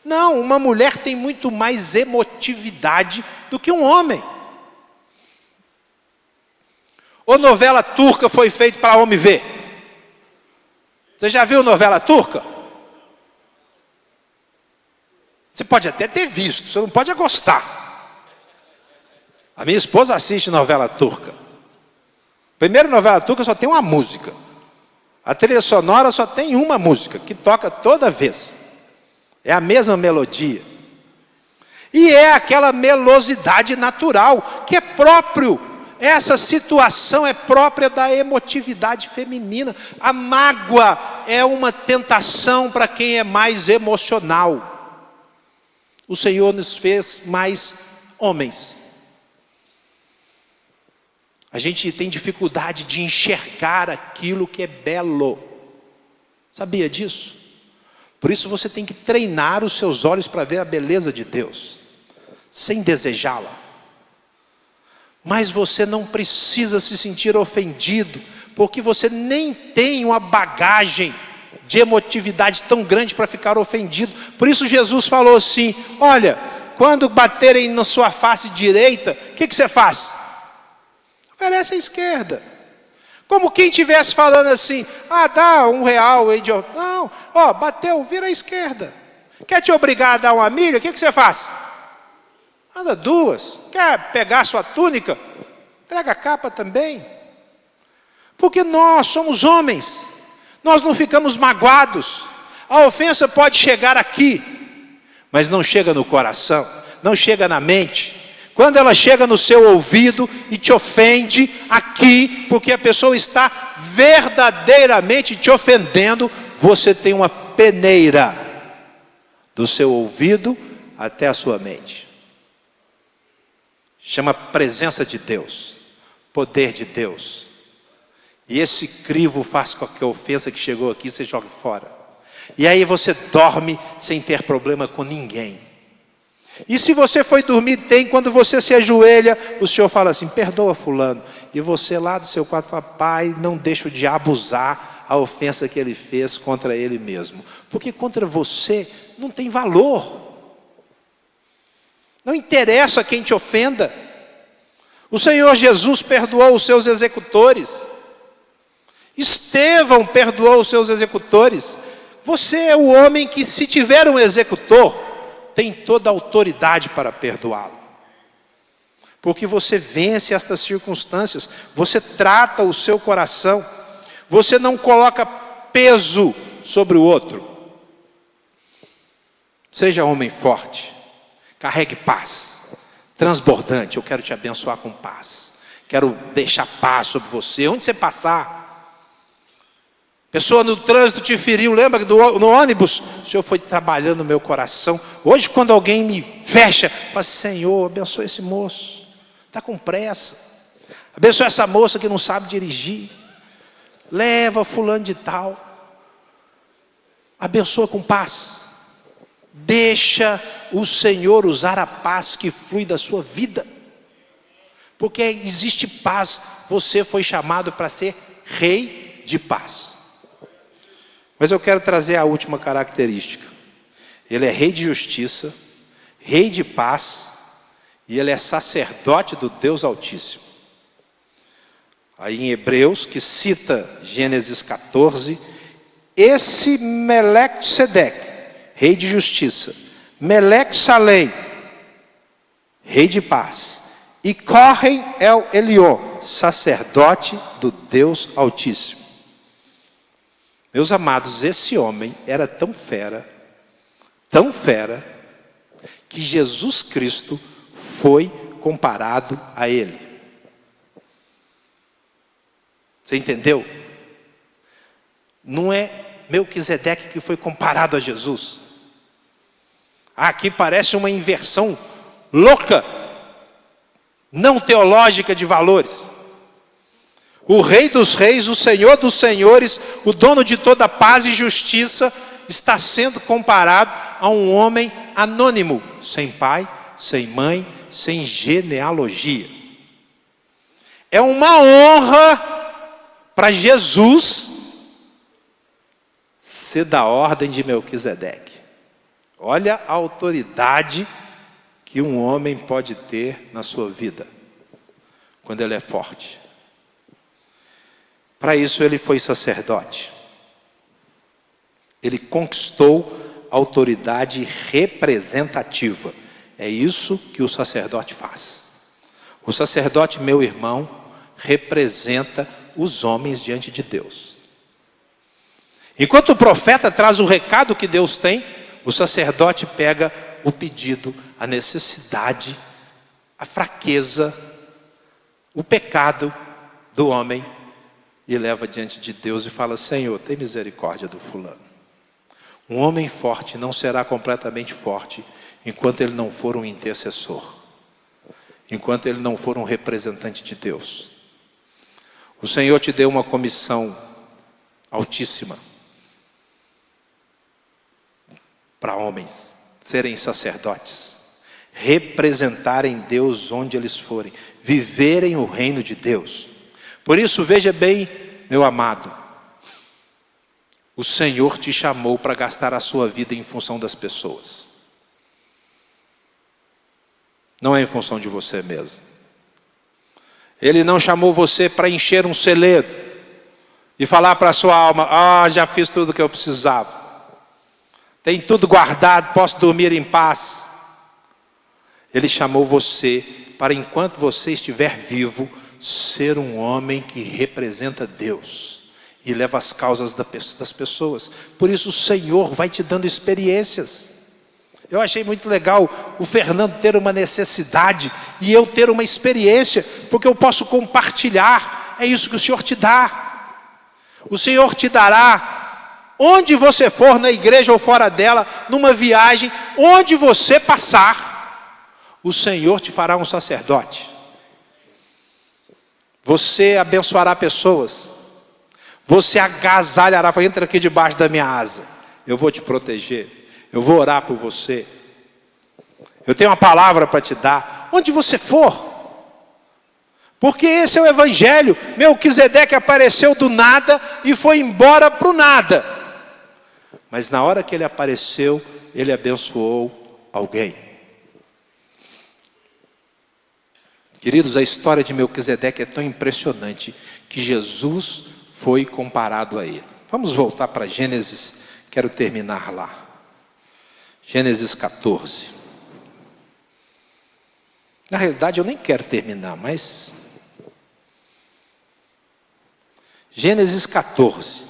Não, uma mulher tem muito mais emotividade do que um homem. Ou novela turca foi feita para homem ver? Você já viu novela turca? Você pode até ter visto, você não pode gostar. A minha esposa assiste novela turca. Primeiro, novela turca só tem uma música. A trilha sonora só tem uma música, que toca toda vez. É a mesma melodia. E é aquela melosidade natural, que é próprio. Essa situação é própria da emotividade feminina. A mágoa é uma tentação para quem é mais emocional. O Senhor nos fez mais homens. A gente tem dificuldade de enxergar aquilo que é belo. Sabia disso? Por isso você tem que treinar os seus olhos para ver a beleza de Deus, sem desejá-la. Mas você não precisa se sentir ofendido, porque você nem tem uma bagagem de emotividade tão grande para ficar ofendido. Por isso Jesus falou assim: olha, quando baterem na sua face direita, o que você faz? Oferece a esquerda. Como quem estivesse falando assim: dá R$1 aí de... Não, bateu, vira a esquerda. Quer te obrigar a dar uma milha? O que você faz? Anda 2. Quer pegar sua túnica? Pega a capa também. Porque nós somos homens. Nós não ficamos magoados. A ofensa pode chegar aqui, mas não chega no coração, não chega na mente. Quando ela chega no seu ouvido e te ofende aqui, porque a pessoa está verdadeiramente te ofendendo, você tem uma peneira do seu ouvido até a sua mente. Chama presença de Deus, poder de Deus. E esse crivo faz com que a ofensa que chegou aqui você jogue fora. E aí você dorme sem ter problema com ninguém. E se você foi dormir, quando você se ajoelha, o Senhor fala assim: perdoa fulano. E você lá do seu quarto fala: Pai, não deixa o diabo usar a ofensa que ele fez contra ele mesmo. Porque contra você não tem valor. Não interessa quem te ofenda. O Senhor Jesus perdoou os seus executores. Estevão perdoou os seus executores. Você é o homem que, se tiver um executor, tem toda a autoridade para perdoá-lo. Porque você vence estas circunstâncias. Você trata o seu coração. Você não coloca peso sobre o outro. Seja homem forte. Carregue paz. Transbordante. Eu quero te abençoar com paz. Quero deixar paz sobre você. Onde você passar. Pessoa no trânsito te feriu, lembra no ônibus? O Senhor foi trabalhando no meu coração. Hoje, quando alguém me fecha, fala: Senhor, abençoa esse moço, está com pressa. Abençoa essa moça que não sabe dirigir. Leva fulano de tal. Abençoa com paz. Deixa o Senhor usar a paz que flui da sua vida. Porque existe paz. Você foi chamado para ser rei de paz. Mas eu quero trazer a última característica. Ele é rei de justiça, rei de paz, e ele é sacerdote do Deus Altíssimo. Aí em Hebreus, que cita Gênesis 14, esse Melequisedeque, rei de justiça, Meleque-Salém, rei de paz, e Corren El Elion, sacerdote do Deus Altíssimo. Meus amados, esse homem era tão fera, que Jesus Cristo foi comparado a ele. Você entendeu? Não é Melquisedeque que foi comparado a Jesus. Aqui parece uma inversão louca, não teológica de valores. O Rei dos Reis, o Senhor dos Senhores, o dono de toda paz e justiça, está sendo comparado a um homem anônimo, sem pai, sem mãe, sem genealogia. É uma honra para Jesus ser da ordem de Melquisedeque. Olha a autoridade que um homem pode ter na sua vida, quando ele é forte. Para isso ele foi sacerdote. Ele conquistou autoridade representativa. É isso que o sacerdote faz. O sacerdote, meu irmão, representa os homens diante de Deus. Enquanto o profeta traz o recado que Deus tem, o sacerdote pega o pedido, a necessidade, a fraqueza, o pecado do homem, e leva diante de Deus e fala: Senhor, tem misericórdia do fulano. Um homem forte não será completamente forte enquanto ele não for um intercessor, enquanto ele não for um representante de Deus. O Senhor te deu uma comissão altíssima para homens serem sacerdotes, representarem Deus onde eles forem, viverem o reino de Deus. Por isso, veja bem, meu amado, o Senhor te chamou para gastar a sua vida em função das pessoas. Não é em função de você mesmo. Ele não chamou você para encher um celeiro e falar para a sua alma: já fiz tudo o que eu precisava. Tem tudo guardado, posso dormir em paz. Ele chamou você para, enquanto você estiver vivo, ser um homem que representa Deus e leva as causas das pessoas. Por isso o Senhor vai te dando experiências. Eu achei muito legal o Fernando ter uma necessidade e eu ter uma experiência, porque eu posso compartilhar. É isso que o Senhor te dá. O Senhor te dará, onde você for, na igreja ou fora dela, numa viagem, onde você passar, o Senhor te fará um sacerdote. Você abençoará pessoas. Você agasalhará, entra aqui debaixo da minha asa. Eu vou te proteger. Eu vou orar por você. Eu tenho uma palavra para te dar. Onde você for. Porque esse é o Evangelho. Melquisedeque apareceu do nada e foi embora para o nada. Mas na hora que ele apareceu, ele abençoou alguém. Queridos, a história de Melquisedeque é tão impressionante que Jesus foi comparado a ele. Vamos voltar para Gênesis, quero terminar lá. Gênesis 14. Na realidade eu nem quero terminar, mas... Gênesis 14.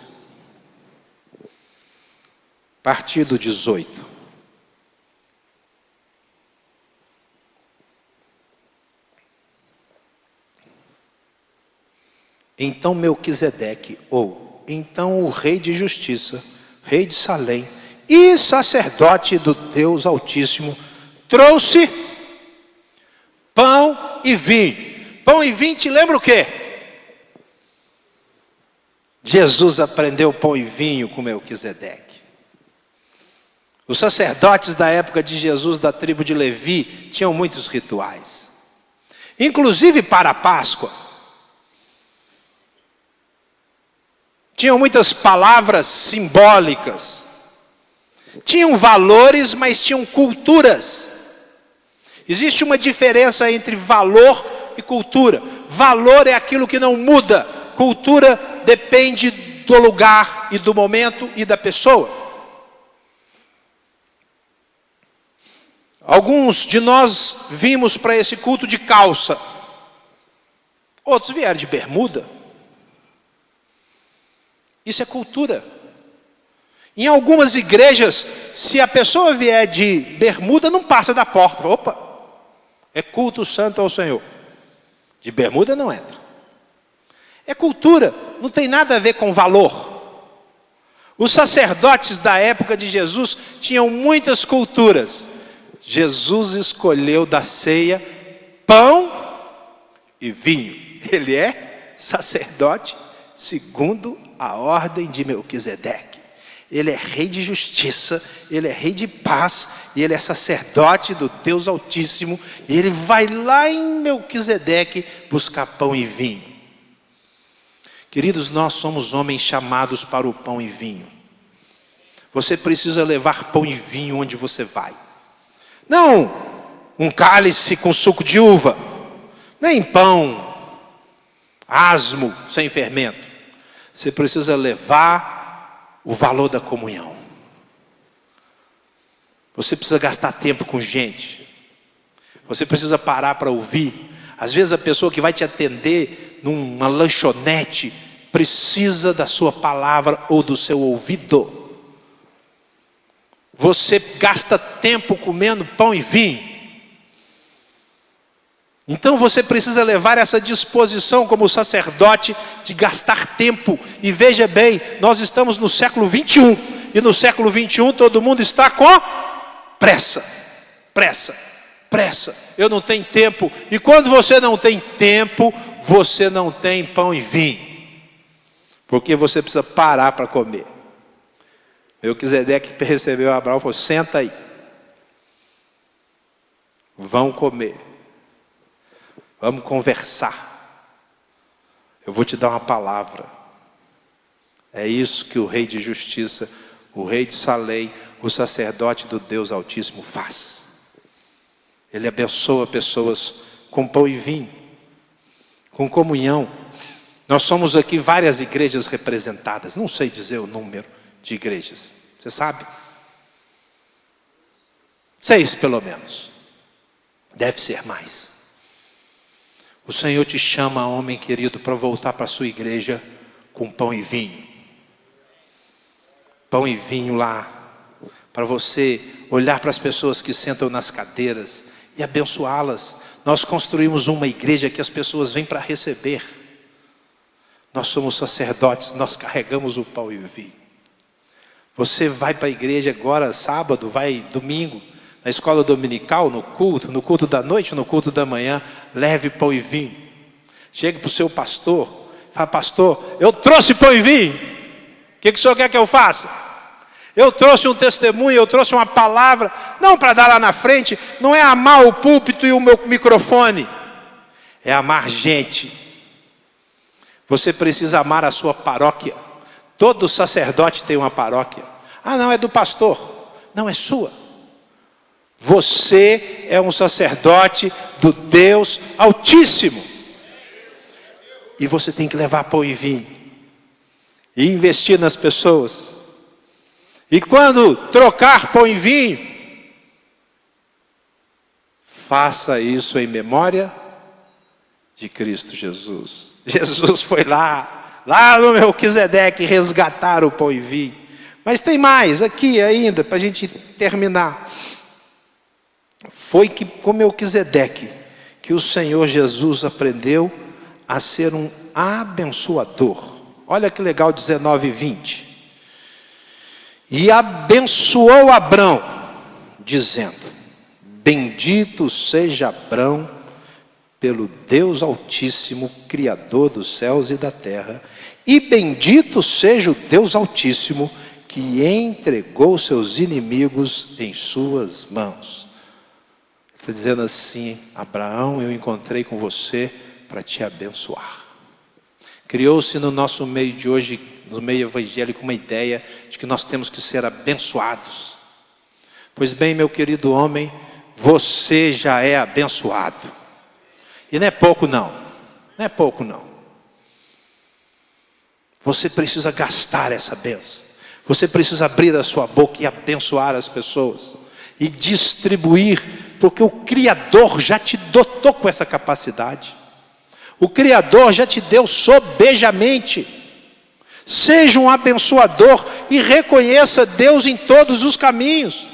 A partir do 18. Então Melquisedeque, então o rei de justiça, rei de Salém, e sacerdote do Deus Altíssimo, trouxe pão e vinho. Pão e vinho te lembra o quê? Jesus aprendeu pão e vinho com Melquisedeque. Os sacerdotes da época de Jesus, da tribo de Levi, tinham muitos rituais. Inclusive para a Páscoa. Tinham muitas palavras simbólicas. Tinham valores, mas tinham culturas. Existe uma diferença entre valor e cultura. Valor é aquilo que não muda. Cultura depende do lugar e do momento e da pessoa. Alguns de nós vimos para esse culto de calça. Outros vieram de bermuda. Isso é cultura. Em algumas igrejas, se a pessoa vier de bermuda, não passa da porta. Opa, é culto santo ao Senhor. De bermuda não entra. É cultura, não tem nada a ver com valor. Os sacerdotes da época de Jesus tinham muitas culturas. Jesus escolheu da ceia pão e vinho. Ele é sacerdote segundo a ordem de Melquisedeque. Ele é rei de justiça, ele é rei de paz, e ele é sacerdote do Deus Altíssimo, e ele vai lá em Melquisedeque buscar pão e vinho. Queridos, nós somos homens chamados para o pão e vinho. Você precisa levar pão e vinho onde você vai. Não um cálice com suco de uva, nem pão asmo, sem fermento. Você precisa levar o valor da comunhão. Você precisa gastar tempo com gente. Você precisa parar para ouvir. Às vezes a pessoa que vai te atender numa lanchonete precisa da sua palavra ou do seu ouvido. Você gasta tempo comendo pão e vinho. Então você precisa levar essa disposição como sacerdote de gastar tempo. E veja bem, nós estamos no século 21. E no século 21 todo mundo está com pressa. Pressa, pressa. Eu não tenho tempo. E quando você não tem tempo, você não tem pão e vinho. Porque você precisa parar para comer. Melquisedeque recebeu Abraão e falou: senta aí. vão comer, vamos conversar. Eu vou te dar uma palavra. É isso que o Rei de Justiça, o Rei de Salém, o sacerdote do Deus Altíssimo faz. Ele abençoa pessoas com pão e vinho, com comunhão. Nós somos aqui várias igrejas representadas. Não sei dizer o número de igrejas. Você sabe? 6 pelo menos. Deve ser mais. O Senhor te chama, homem querido, para voltar para a sua igreja com pão e vinho. Pão e vinho lá. Para você olhar para as pessoas que sentam nas cadeiras e abençoá-las. Nós construímos uma igreja que as pessoas vêm para receber. Nós somos sacerdotes, nós carregamos o pão e o vinho. Você vai para a igreja agora, sábado, vai domingo, na escola dominical, no culto da noite, no culto da manhã, leve pão e vinho. Chega para o seu pastor, fala: pastor, eu trouxe pão e vinho. O que o senhor quer que eu faça? Eu trouxe um testemunho, eu trouxe uma palavra, não para dar lá na frente, não é amar o púlpito e o meu microfone, é amar gente. Você precisa amar a sua paróquia. Todo sacerdote tem uma paróquia. Ah, não, é do pastor. Não, é sua. Você é um sacerdote do Deus Altíssimo. E você tem que levar pão e vinho. E investir nas pessoas. E quando trocar pão e vinho, faça isso em memória de Cristo Jesus. Jesus foi lá no Melquisedeque resgatar o pão e vinho. Mas tem mais aqui ainda, para a gente terminar. Foi que com Melquisedeque que o Senhor Jesus aprendeu a ser um abençoador. Olha que legal, 19 e 20. E abençoou Abrão, dizendo: bendito seja Abrão pelo Deus Altíssimo, Criador dos céus e da terra, e bendito seja o Deus Altíssimo, que entregou seus inimigos em suas mãos. Está dizendo assim: Abraão, eu encontrei com você para te abençoar. Criou-se no nosso meio de hoje, no meio evangélico, uma ideia de que nós temos que ser abençoados. Pois bem, meu querido homem, você já é abençoado. E não é pouco não. Não é pouco não. Você precisa gastar essa bênção. Você precisa abrir a sua boca e abençoar as pessoas. E distribuir, porque o Criador já te dotou com essa capacidade. O Criador já te deu sobejamente. Seja um abençoador e reconheça Deus em todos os caminhos.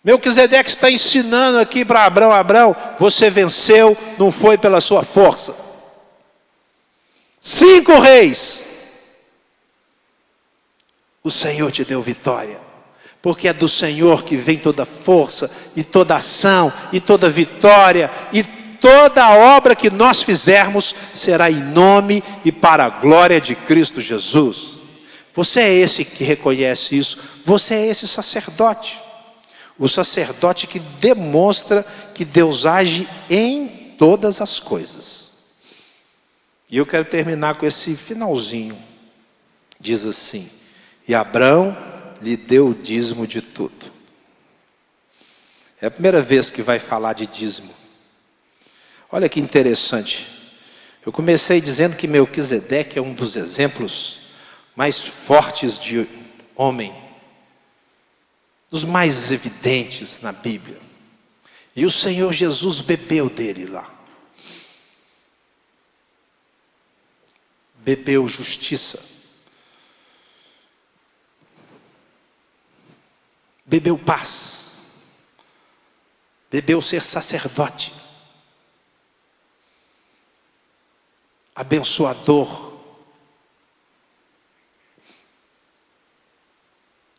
Melquisedeque está ensinando aqui para Abrão: Abrão, você venceu, não foi pela sua força. 5 reis. O Senhor te deu vitória. Porque é do Senhor que vem toda força, e toda ação, e toda vitória, e toda obra que nós fizermos será em nome e para a glória de Cristo Jesus. Você é esse que reconhece isso. Você é esse sacerdote. O sacerdote que demonstra que Deus age em todas as coisas. E eu quero terminar com esse finalzinho. Diz assim: e Abrão lhe deu o dízimo de tudo. É a primeira vez que vai falar de dízimo. Olha que interessante. Eu comecei dizendo que Melquisedeque é um dos exemplos mais fortes de homem, dos mais evidentes na Bíblia. E o Senhor Jesus bebeu dele lá. Bebeu justiça. Bebeu paz. Bebeu ser sacerdote. Abençoador.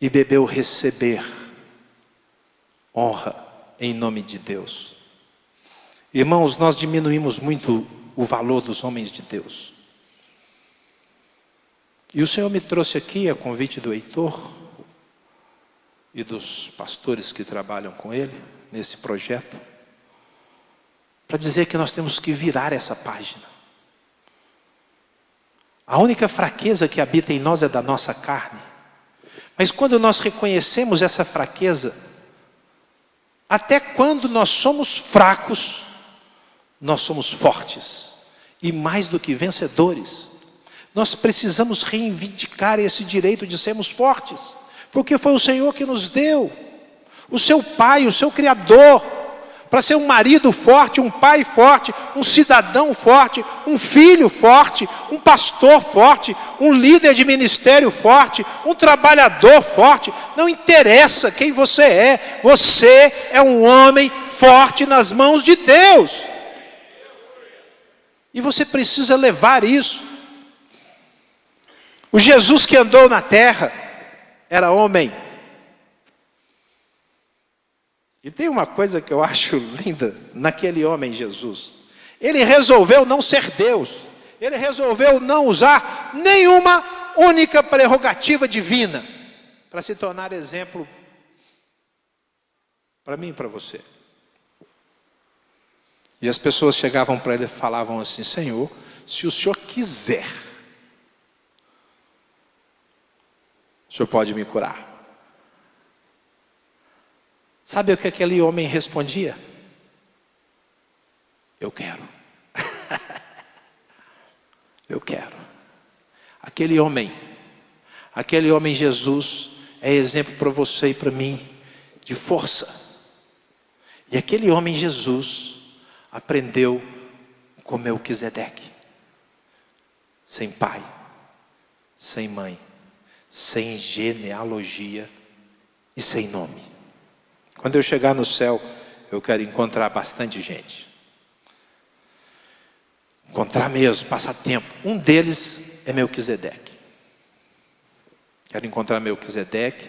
E bebeu receber honra em nome de Deus. Irmãos, nós diminuímos muito o valor dos homens de Deus. E o Senhor me trouxe aqui, a convite do Heitor e dos pastores que trabalham com ele, nesse projeto, para dizer que nós temos que virar essa página. A única fraqueza que habita em nós é da nossa carne. Mas quando nós reconhecemos essa fraqueza, até quando nós somos fracos, nós somos fortes. E mais do que vencedores. Nós precisamos reivindicar esse direito de sermos fortes. Porque foi o Senhor que nos deu. O seu Pai, o seu Criador. Para ser um marido forte, um pai forte, um cidadão forte, um filho forte, um pastor forte, um líder de ministério forte, um trabalhador forte. Não interessa quem você é um homem forte nas mãos de Deus. E você precisa levar isso. O Jesus que andou na terra era homem. E tem uma coisa que eu acho linda naquele homem Jesus. Ele resolveu não ser Deus. Ele resolveu não usar nenhuma única prerrogativa divina para se tornar exemplo para mim e para você. E as pessoas chegavam para ele e falavam assim: Senhor, se o Senhor quiser, o Senhor pode me curar. Sabe o que aquele homem respondia? Eu quero. Eu quero. Aquele homem Jesus é exemplo para você e para mim de força. E aquele homem Jesus aprendeu com Melquisedeque. Sem pai, sem mãe, sem genealogia e sem nome. Quando eu chegar no céu, eu quero encontrar bastante gente. Encontrar mesmo, passar tempo. Um deles é Melquisedeque. Quero encontrar Melquisedeque.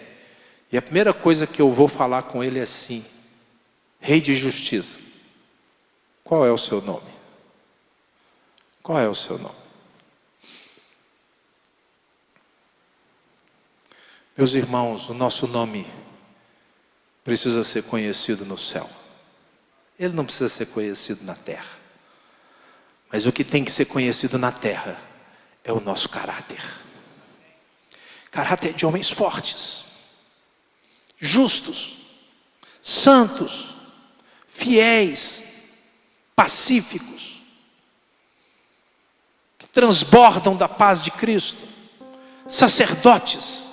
E a primeira coisa que eu vou falar com ele é assim: Rei de justiça, qual é o seu nome? Qual é o seu nome? Meus irmãos, o nosso nome precisa ser conhecido no céu. Ele não precisa ser conhecido na terra. Mas o que tem que ser conhecido na terra é o nosso caráter. Caráter de homens fortes, justos, santos, fiéis, pacíficos, que transbordam da paz de Cristo, sacerdotes.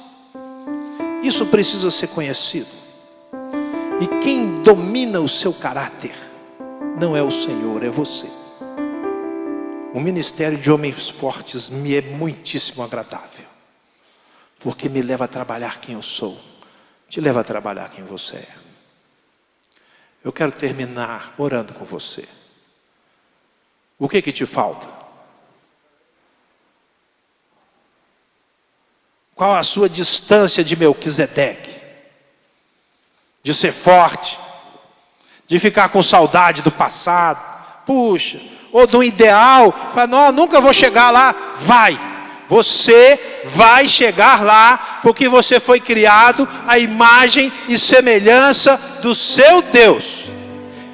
Isso precisa ser conhecido. E quem domina o seu caráter não é o Senhor, é você. O ministério de homens fortes me é muitíssimo agradável, porque me leva a trabalhar quem eu sou, te leva a trabalhar quem você é. Eu quero terminar orando com você. O que te falta? Qual a sua distância de Melquisedeque? De ser forte, de ficar com saudade do passado, puxa, ou do ideal, não, nunca vou chegar lá. Você vai chegar lá, porque você foi criado à imagem e semelhança do seu Deus,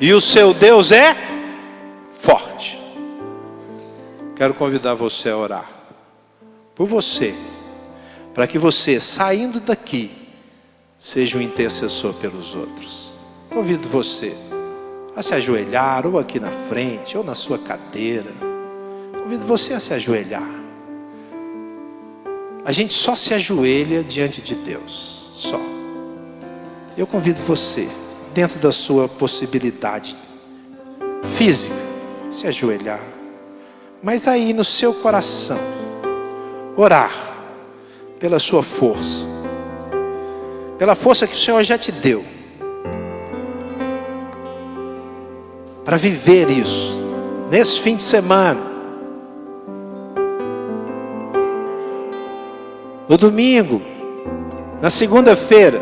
e o seu Deus é forte. Quero convidar você a orar por você, para que você, saindo daqui, seja um intercessor pelos outros. Convido você a se ajoelhar, ou aqui na frente, ou na sua cadeira. Convido você a se ajoelhar. A gente só se ajoelha diante de Deus, só. Eu convido você, dentro da sua possibilidade física, se ajoelhar. Mas aí no seu coração, orar pela sua força. Pela força que o Senhor já te deu, para viver isso, nesse fim de semana, no domingo, na segunda-feira.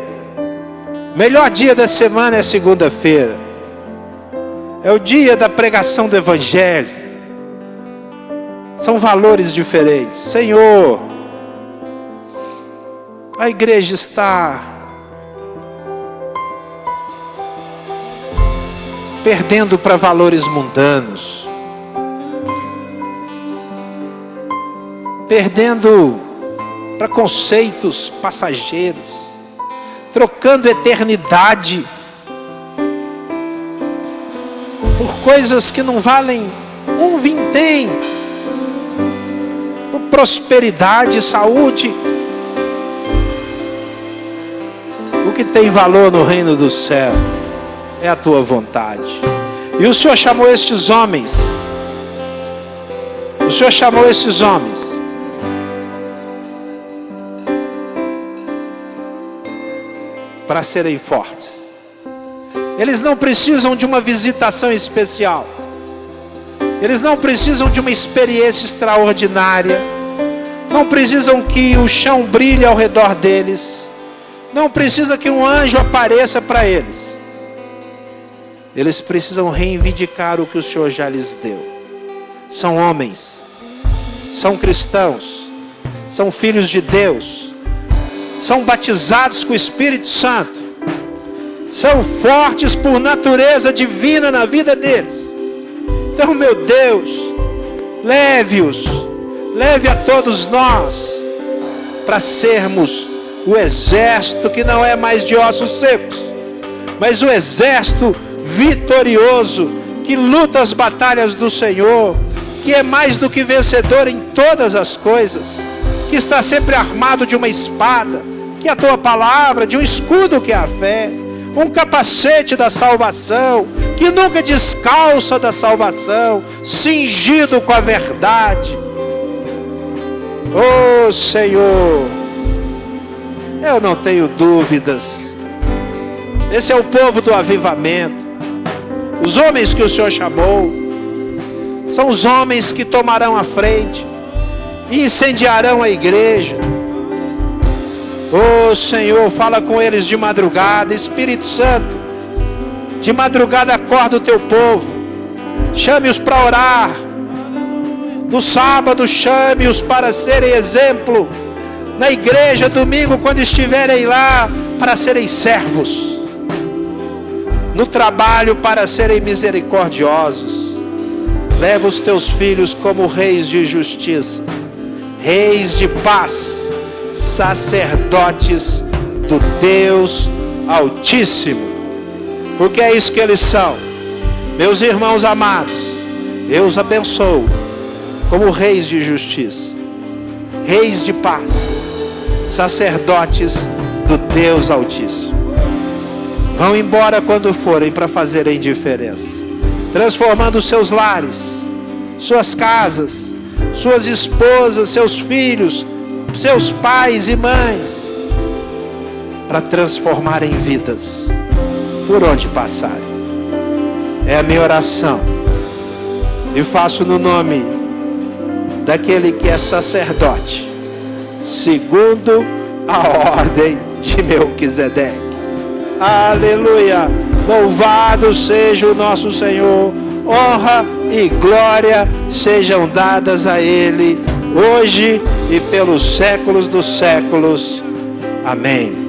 O melhor dia da semana é segunda-feira, é o dia da pregação do Evangelho. São valores diferentes. Senhor, a igreja está perdendo para valores mundanos, perdendo para conceitos passageiros, trocando eternidade por coisas que não valem um vintém, por prosperidade, saúde. O que tem valor no reino do céu é a tua vontade. E o Senhor chamou estes homens, para serem fortes. Eles não precisam de uma visitação especial, eles não precisam de uma experiência extraordinária, não precisam que o chão brilhe ao redor deles, não precisa que um anjo apareça para eles. Eles precisam reivindicar o que o Senhor já lhes deu. São homens, são cristãos, são filhos de Deus, são batizados com o Espírito Santo, são fortes por natureza divina na vida deles. Então, meu Deus, leve a todos nós para sermos o exército que não é mais de ossos secos, mas o exército vitorioso, que luta as batalhas do Senhor, que é mais do que vencedor em todas as coisas, que está sempre armado de uma espada, que é a tua palavra, de um escudo que é a fé, um capacete da salvação, que nunca descalça da salvação, cingido com a verdade. Oh Senhor, eu não tenho dúvidas, esse é o povo do avivamento. Os homens que o Senhor chamou são os homens que tomarão a frente e incendiarão a igreja. Oh Senhor, fala com eles de madrugada. Espírito Santo, de madrugada acorda o teu povo, chame-os para orar. No sábado chame-os para serem exemplo. Na igreja, domingo, quando estiverem lá, para serem servos. No trabalho, para serem misericordiosos. Leva os teus filhos como reis de justiça, reis de paz, sacerdotes do Deus Altíssimo, porque é isso que eles são. Meus irmãos amados, eu os abençoo como reis de justiça, reis de paz, sacerdotes do Deus Altíssimo. Vão embora quando forem para fazerem diferença, transformando seus lares, suas casas, suas esposas, seus filhos, seus pais e mães, para transformarem vidas por onde passarem. É a minha oração, e faço no nome daquele que é sacerdote, segundo a ordem de Melquisedeque. Aleluia! Louvado seja o nosso Senhor, honra e glória sejam dadas a Ele, hoje e pelos séculos dos séculos. Amém.